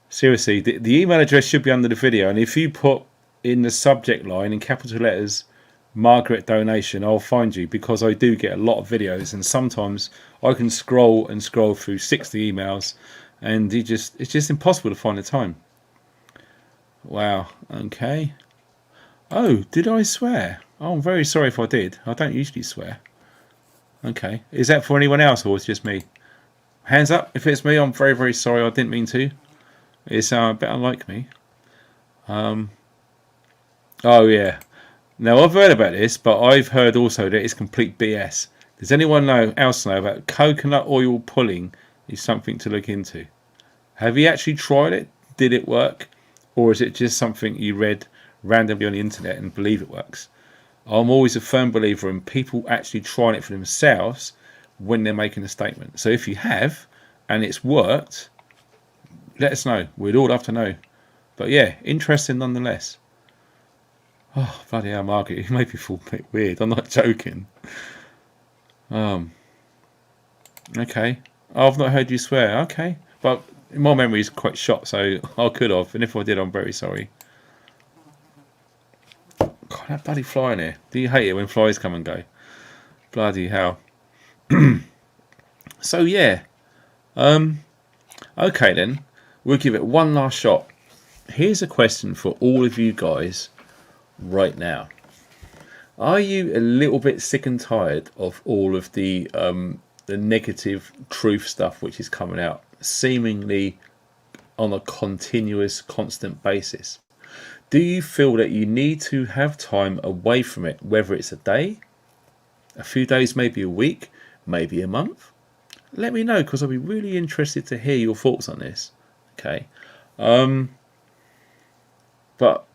A: Seriously, the email address should be under the video, and if you put in the subject line in capital letters Margaret donation, I'll find you, because I do get a lot of videos, and sometimes I can scroll and scroll through 60 emails, and it's just impossible to find the time. Wow. Okay. Oh, did I swear? Oh, I'm very sorry if I did. I don't usually swear. Okay. Is that for anyone else, or it's just me? Hands up if it's me. I'm very, very sorry. I didn't mean to. It's a bit unlike me. Oh yeah. Now I've heard about this, but I've heard also that it's complete BS. Does anyone else know about coconut oil pulling? Is something to look into. Have you actually tried it? Did it work? Or is it just something you read randomly on the internet and believe it works? I'm always a firm believer in people actually trying it for themselves when they're making a statement. So if you have, and it's worked, let us know. We'd all love to know. But yeah, interesting nonetheless. Oh, bloody hell, Margaret, you made me feel a bit weird. I'm not joking. Okay. Oh, I've not heard you swear. Okay. But my memory is quite shot, so I could have. And if I did, I'm very sorry. God, that bloody fly in here. Do you hate it when flies come and go? Bloody hell. So, yeah. Okay, then. We'll give it one last shot. Here's a question for all of you guys right now. Are you a little bit sick and tired of all of the negative truth stuff which is coming out seemingly on a continuous, constant basis? Do you feel that you need to have time away from it, whether it's a day, a few days, maybe a week, maybe a month? Let me know, because I'll be really interested to hear your thoughts on this. Okay. But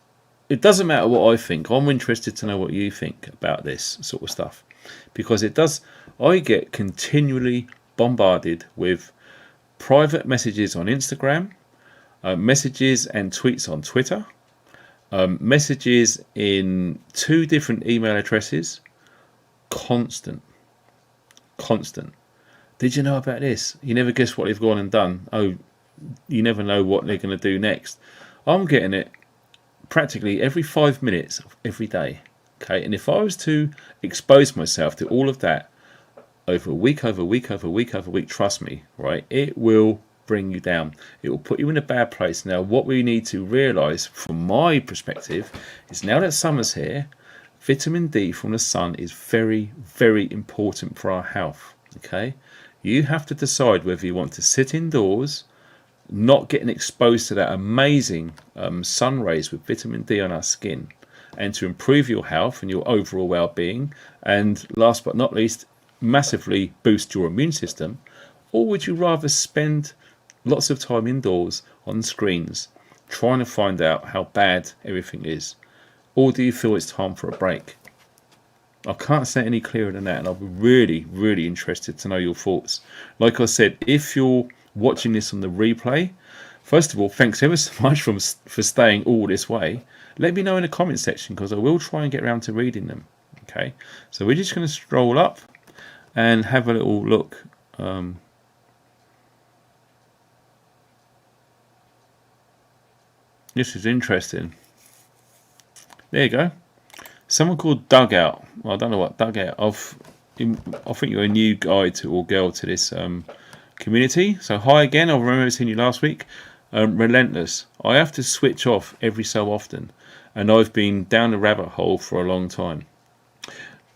A: it doesn't matter what I think. I'm interested to know what you think about this sort of stuff, because it does. I get continually bombarded with private messages on Instagram, messages and tweets on Twitter, messages in 2 different email addresses. Constant. Did you know about this? You never guess what they've gone and done. Oh, you never know what they're going to do next. I'm getting it practically every 5 minutes of every day. Okay, and if I was to expose myself to all of that over week, trust me, right, it will bring you down. It will put you in a bad place. Now, what we need to realise from my perspective is, now that summer's here, vitamin D from the sun is very, very important for our health. Okay, you have to decide whether you want to sit indoors, not getting exposed to that amazing sun rays with vitamin D on our skin, and to improve your health and your overall well-being, and last but not least, massively boost your immune system, or would you rather spend lots of time indoors on screens trying to find out how bad everything is? Or do you feel it's time for a break? I can't say it any clearer than that, and I'll be really, really interested to know your thoughts. Like I said, if you're watching this on the replay, first of all, thanks ever so much for staying all this way. Let me know in the comment section, because I will try and get around to reading them. Okay, so we're just going to scroll up and have a little look. This is interesting. There you go. Someone called Dugout. Well, I don't know what Dugout. I think you're a new guy to, or girl to this community. So hi again. I remember seeing you last week. Relentless. I have to switch off every so often, and I've been down the rabbit hole for a long time.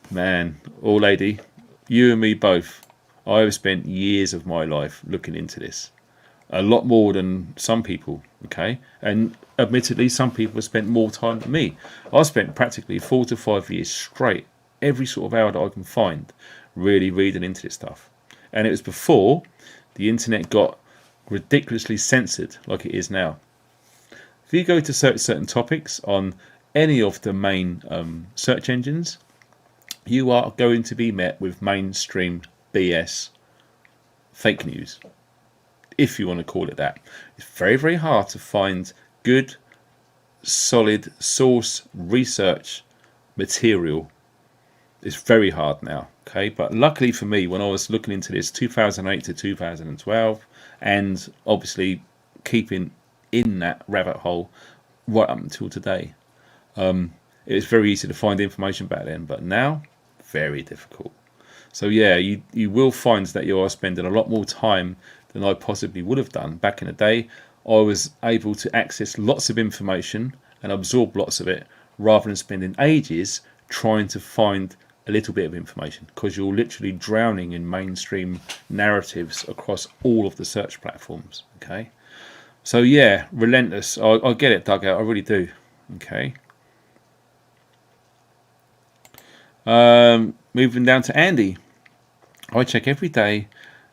A: Man, or lady, you and me both. I have spent years of my life looking into this. A lot more than some people, okay? And admittedly, some people have spent more time than me. I spent practically 4 to 5 years straight, every sort of hour that I can find, really reading into this stuff. And it was before the internet got ridiculously censored like it is now. If you go to search certain topics on any of the main search engines, you are going to be met with mainstream BS, fake news, if you want to call it that. It's very, very hard to find good, solid source research material. It's very hard now, okay? But luckily for me, when I was looking into this 2008 to 2012, and obviously keeping in that rabbit hole right up until today, it was very easy to find information back then, but now, very difficult. So yeah, you will find that you are spending a lot more time than I possibly would have done. Back in the day, I was able to access lots of information and absorb lots of it, rather than spending ages trying to find a little bit of information, because you're literally drowning in mainstream narratives across all of the search platforms. Okay, so yeah, relentless. I get it, Dugout, I really do. Okay, moving down to Andy. I check every day.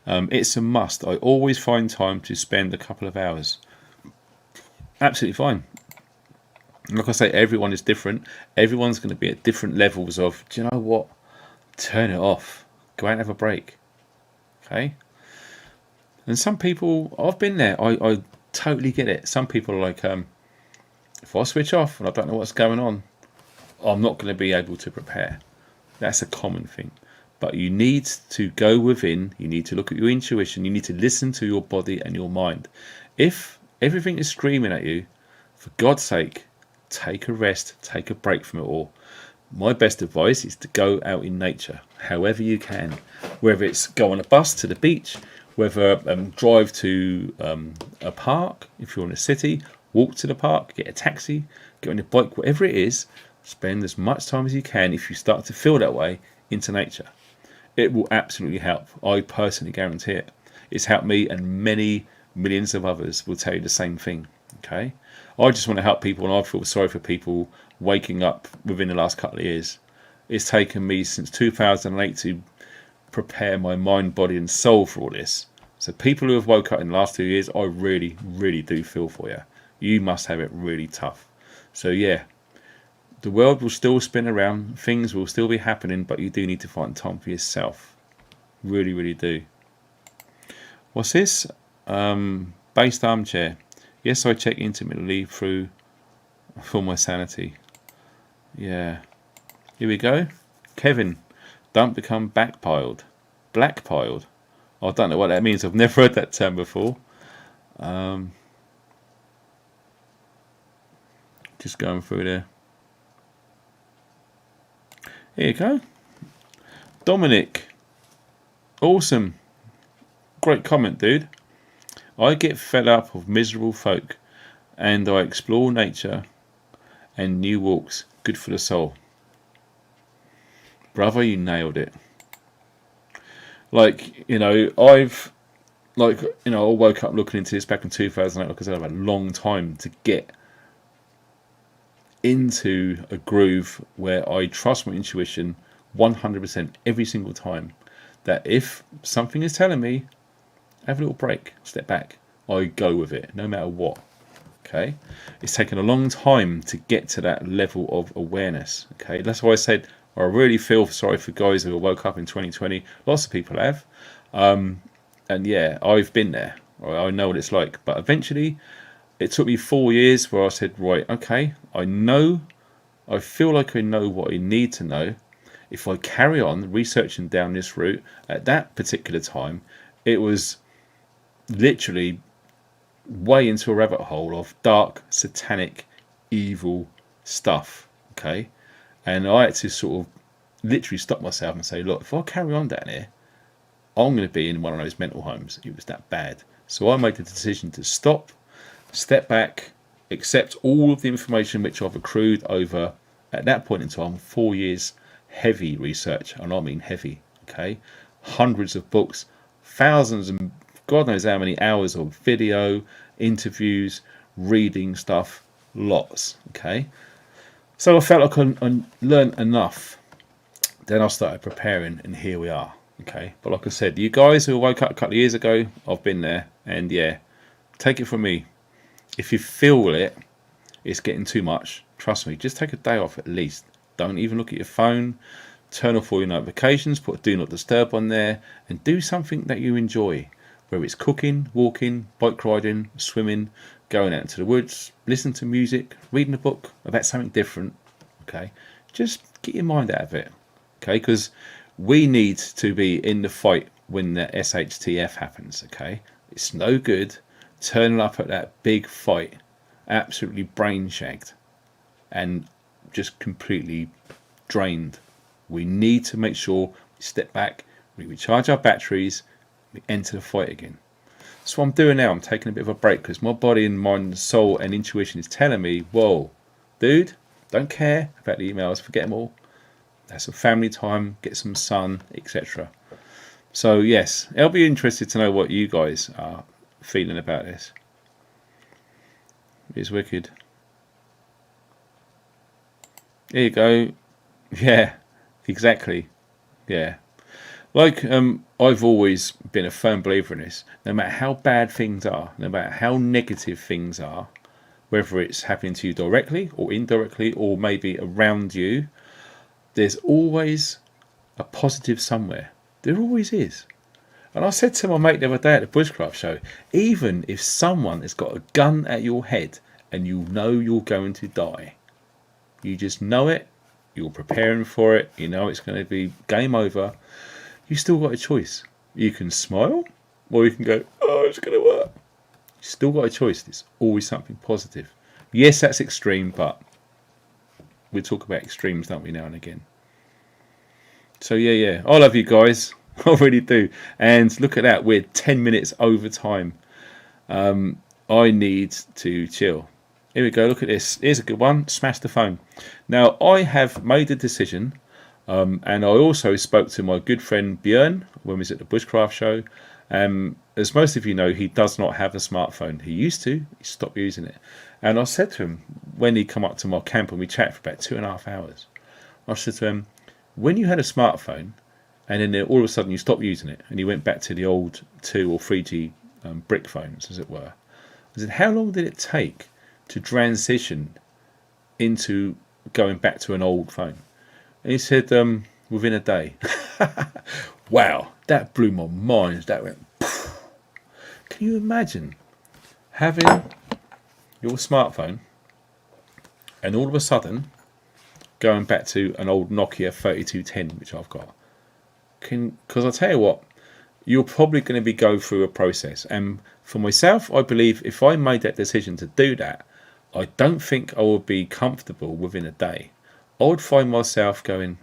A: It's a must. I always find time to spend a couple of hours. Absolutely fine. Like I say, everyone is different. Everyone's going to be at different levels of, do you know what? Turn it off. Go out and have a break. Okay? And some people, I've been there. I totally get it. Some people are like, if I switch off and I don't know what's going on, I'm not going to be able to prepare. That's a common thing. But you need to go within, you need to look at your intuition, you need to listen to your body and your mind. If everything is screaming at you, for God's sake, take a rest, take a break from it all. My best advice is to go out in nature, however you can, whether it's go on a bus to the beach, whether drive to a park, if you're in a city, walk to the park, get a taxi, get on your bike, whatever it is, spend as much time as you can, if you start to feel that way, into nature. It will absolutely help. I personally guarantee it. It's helped me, and many millions of others will tell you the same thing. Okay, I just want to help people, and I feel sorry for people waking up within the last couple of years. It's taken me since 2008 to prepare my mind, body and soul for all this. So people who have woke up in the last 2 years, I really, really do feel for you. You must have it really tough. So yeah, the world will still spin around, things will still be happening, but you do need to find time for yourself. Really, really do. What's this? Based armchair. Yes, I check intermittently through for my sanity. Yeah. Here we go. Kevin, don't become backpiled. Blackpiled. I don't know what that means. I've never heard that term before. Just going through there. Here you go. Dominic. Awesome. Great comment, dude. I get fed up of miserable folk, and I explore nature and new walks. Good for the soul. Brother, you nailed it. Like, I woke up looking into this back in 2008 because I had a long time to get into a groove where I trust my intuition 100% every single time. That if something is telling me, have a little break, step back, I go with it, no matter what. Okay, it's taken a long time to get to that level of awareness. Okay, that's why I said I really feel sorry for guys who woke up in 2020. Lots of people have, and yeah, I've been there. I know what it's like. But eventually, it took me 4 years where I said, right, okay, I feel like I know what I need to know. If I carry on researching down this route, at that particular time, it was literally way into a rabbit hole of dark, satanic, evil stuff. Okay, and I had to sort of literally stop myself and say, look, if I carry on down here, I'm going to be in one of those mental homes. It was that bad. So I made the decision to stop, step back, accept all of the information which I've accrued over, at that point in time, 4 years heavy research, and I mean heavy. Okay, hundreds of books, thousands and God knows how many hours of video, interviews, reading stuff, lots. Okay, so I felt like I learned enough. Then I started preparing, and here we are. Okay, but like I said, you guys who woke up a couple of years ago, I've been there, and yeah, take it from me. If you feel it's getting too much, trust me, just take a day off at least. Don't even look at your phone. Turn off all your notifications. Put do not disturb on there, and do something that you enjoy. Whether it's cooking, walking, bike riding, swimming, going out into the woods, listening to music, reading a book about something different. Okay, just get your mind out of it. Okay, because we need to be in the fight when the SHTF happens. Okay, it's no good turning up at that big fight absolutely brain shagged and just completely drained. We need to make sure we step back, we recharge our batteries, we enter the fight again. That's what I'm doing now. I'm taking a bit of a break because my body and mind, soul and intuition is telling me, whoa, dude, don't care about the emails, forget them all. Have some family time, get some sun, etc. So yes, I'll be interested to know what you guys are feeling about this. It's wicked. There you go. Yeah, exactly. Yeah. Like, I've always been a firm believer in this. No matter how bad things are, no matter how negative things are, whether it's happening to you directly or indirectly or maybe around you, there's always a positive somewhere. There always is. And I said to my mate the other day at the Bushcraft show, even if someone has got a gun at your head and you know you're going to die, you just know it, you're preparing for it, you know it's going to be game over, you still got a choice. You can smile, or you can go, oh, it's going to work. You still got a choice. There's always something positive. Yes, that's extreme, but we talk about extremes, don't we, now and again. So yeah, I love you guys. I really do. And look at that, we're 10 minutes over time. I need to chill. Here we go, look at this. Here's a good one. Smash the phone. Now, I have made a decision, and I also spoke to my good friend Björn when we was at the Bushcraft show. As most of you know, he does not have a smartphone. He used to. He stopped using it. And I said to him, when he come up to my camp and we chatted for about 2.5 hours, I said to him, when you had a smartphone, and then all of a sudden you stopped using it, and you went back to the old 2 or 3G brick phones, as it were, I said, how long did it take to transition into going back to an old phone? And he said, within a day. Wow, that blew my mind. That went, poof. Can you imagine having your smartphone and all of a sudden going back to an old Nokia 3210, which I've got? Because I'll tell you what, you're probably going to be go through a process. And for myself, I believe if I made that decision to do that, I don't think I would be comfortable within a day. I would find myself going,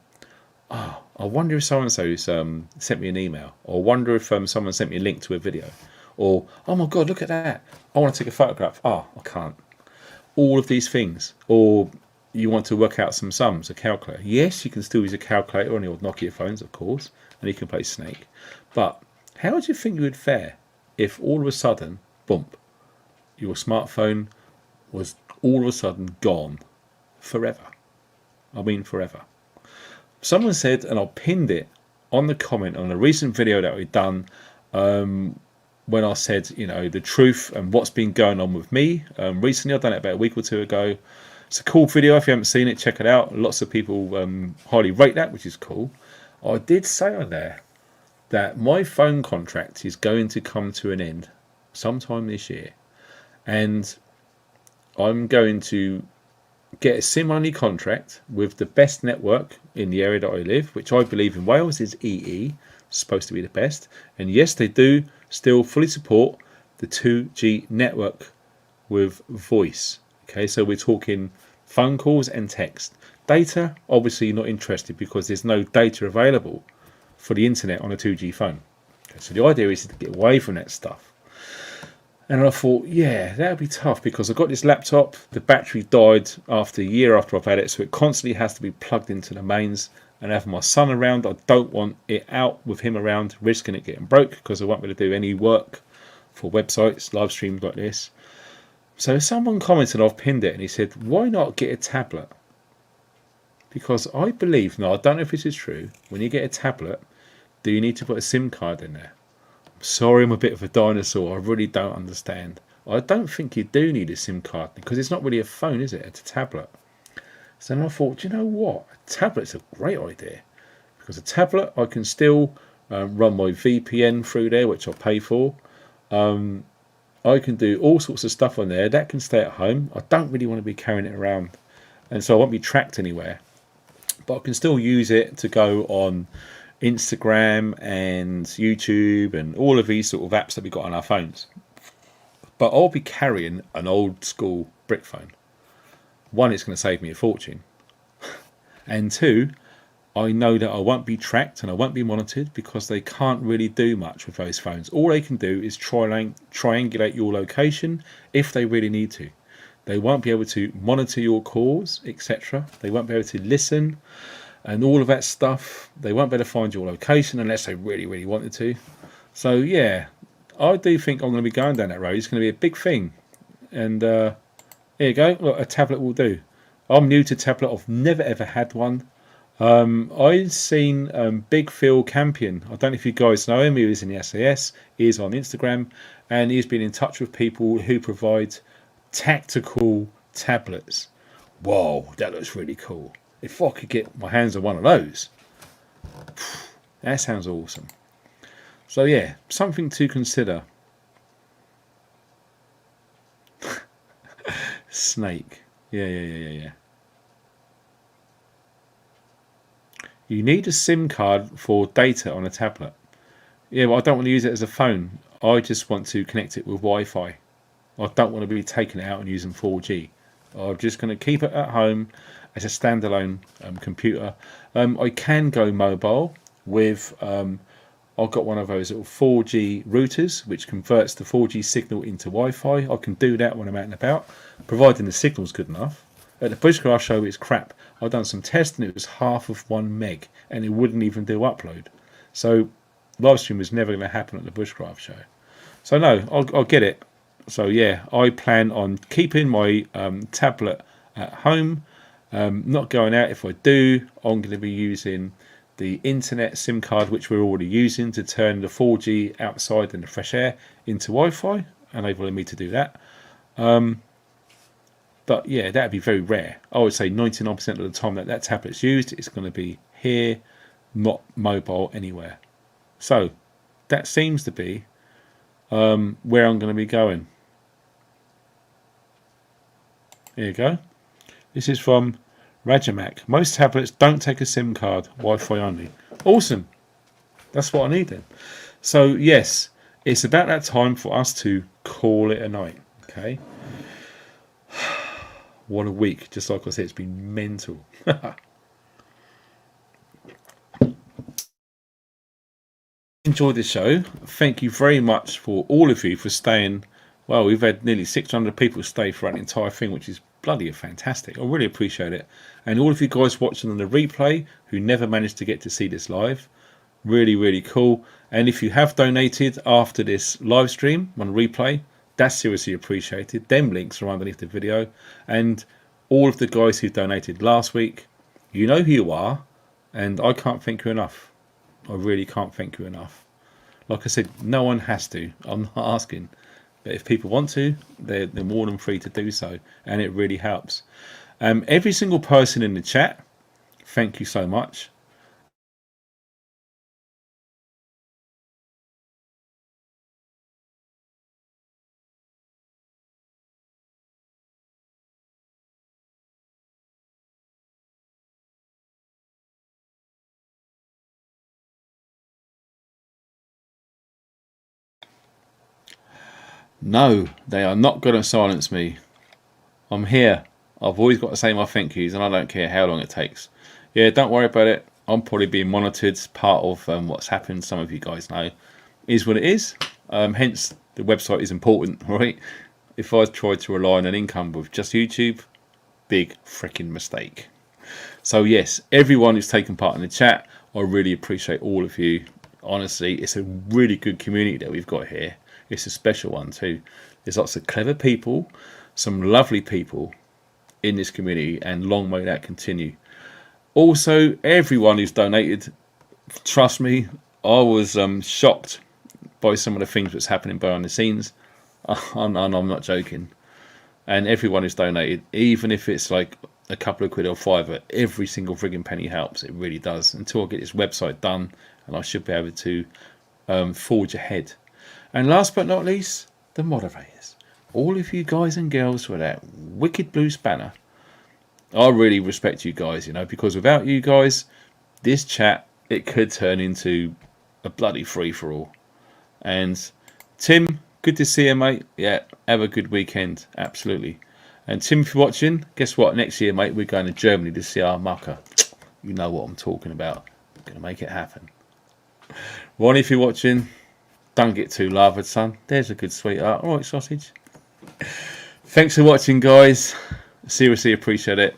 A: oh, I wonder if so-and-so's sent me an email. Or I wonder if someone sent me a link to a video. Or, oh my God, look at that. I want to take a photograph. Oh, I can't. All of these things. Or you want to work out some sums, a calculator. Yes, you can still use a calculator on the old Nokia phones, of course. And you can play Snake. But how do you think you would fare if all of a sudden, bump, your smartphone was all of a sudden gone forever? I mean forever. Someone said, and I pinned it on the comment on a recent video that we've done, when I said, you know, the truth and what's been going on with me recently. I've done it about a week or two ago. It's a cool video. If you haven't seen it, check it out. Lots of people highly rate that, which is cool. I did say on there that my phone contract is going to come to an end sometime this year, and I'm going to get a SIM-only contract with the best network in the area that I live, which I believe in Wales is EE, supposed to be the best. And yes, they do still fully support the 2G network with voice. Okay, so we're talking phone calls and text. Data, obviously you're not interested because there's no data available for the internet on a 2G phone. Okay, so the idea is to get away from that stuff. And I thought, yeah, that would be tough because I got this laptop, the battery died after a year after I've had it, so it constantly has to be plugged into the mains. And having my son around, I don't want it out with him around, risking it getting broke because I won't be able to do any work for websites, live streams like this. So someone commented, I've pinned it, and he said, why not get a tablet? Because I believe, now I don't know if this is true, when you get a tablet, do you need to put a SIM card in there? I'm sorry, I'm a bit of a dinosaur. I really don't understand. I don't think you do need a SIM card because it's not really a phone, is it? It's a tablet. So then I thought, do you know what? A tablet's a great idea because a tablet, I can still run my VPN through there, which I pay for. I can do all sorts of stuff on there. That can stay at home. I don't really want to be carrying it around, and so I won't be tracked anywhere. But I can still use it to go on Instagram and YouTube and all of these sort of apps that we got on our phones. But I'll be carrying an old school brick phone. One, it's going to save me a fortune. And two, I know that I won't be tracked and I won't be monitored because they can't really do much with those phones. All they can do is triangulate your location if they really need to. They won't be able to monitor your calls, etc. They won't be able to listen and all of that stuff. They won't be able to find your location unless they really, really wanted to. So yeah, I do think I'm going to be going down that road. It's going to be a big thing. And here you go. Look, a tablet will do. I'm new to tablet. I've never ever had one. I've seen Big Phil Campion. I don't know if you guys know him. He was in the SAS. He is on Instagram. And he's been in touch with people who provide tactical tablets. Whoa, that looks really cool. If I could get my hands on one of those, that sounds awesome. So yeah, something to consider. Snake. Yeah. You need a SIM card for data on a tablet. Yeah, but I don't want to use it as a phone. I just want to connect it with Wi-Fi. I don't want to be taking it out and using 4G. I'm just going to keep it at home as a standalone computer. I can go mobile with, I've got one of those little 4G routers which converts the 4G signal into Wi-Fi. I can do that when I'm out and about, providing the signal's good enough. At the Bushcraft show, it's crap. I've done some testing, it was half of 1 meg, and it wouldn't even do upload. So live stream was never going to happen at the Bushcraft show. So no, I'll get it. So yeah, I plan on keeping my tablet at home, not going out. If I do, I'm going to be using the internet SIM card, which we're already using, to turn the 4G outside in the fresh air into Wi-Fi, enabling me to do that. But yeah, that'd be very rare. I would say 99% of the time that tablet's used, it's going to be here, not mobile anywhere. So that seems to be where I'm going to be going. Here you go. This is from Rajamak. Most tablets don't take a SIM card, Wi-Fi only. Awesome. That's what I need then. So yes, it's about that time for us to call it a night. Okay. What a week. Just like I said, it's been mental. Enjoyed the show. Thank you very much for all of you for staying. Well, we've had nearly 600 people stay for an entire thing, which is bloody fantastic. I really appreciate it. And all of you guys watching on the replay who never managed to get to see this live, really, really cool. And if you have donated after this live stream on replay, that's seriously appreciated. Them links are underneath the video. And all of the guys who donated last week, you know who you are, and I can't thank you enough. I really can't thank you enough. Like I said, no one has to. I'm not asking. But if people want to, they're more than free to do so. And it really helps. Every single person in the chat, thank you so much. No, they are not going to silence me. I'm here. I've always got to say my thank yous, and I don't care how long it takes. Yeah, don't worry about it. I'm probably being monitored. It's part of what's happened. Some of you guys know. Is what it is. Hence, the website is important, right? If I tried to rely on an income with just YouTube, big freaking mistake. So yes, everyone who's taken part in the chat, I really appreciate all of you. Honestly, it's a really good community that we've got here. It's a special one too. There's lots of clever people, some lovely people in this community, and long may that continue. Also, everyone who's donated, trust me, I was shocked by some of the things that's happening behind the scenes. I'm not joking. And everyone who's donated, even if it's like a couple of quid or $5, every single frigging penny helps. It really does. Until I get this website done, and I should be able to forge ahead. And last but not least, the moderators. All of you guys and girls with that wicked blue spanner. I really respect you guys, you know, because without you guys, this chat, it could turn into a bloody free-for-all. And Tim, good to see you, mate. Yeah, have a good weekend. Absolutely. And Tim, if you're watching, guess what? Next year, mate, we're going to Germany to see our mucker. You know what I'm talking about. I'm going to make it happen. Ronnie, if you're watching, don't get too larvaed, son. There's a good sweetheart. All right, sausage. Thanks for watching, guys. Seriously appreciate it.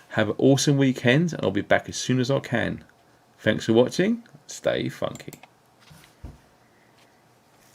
A: Have an awesome weekend, and I'll be back as soon as I can. Thanks for watching. Stay funky.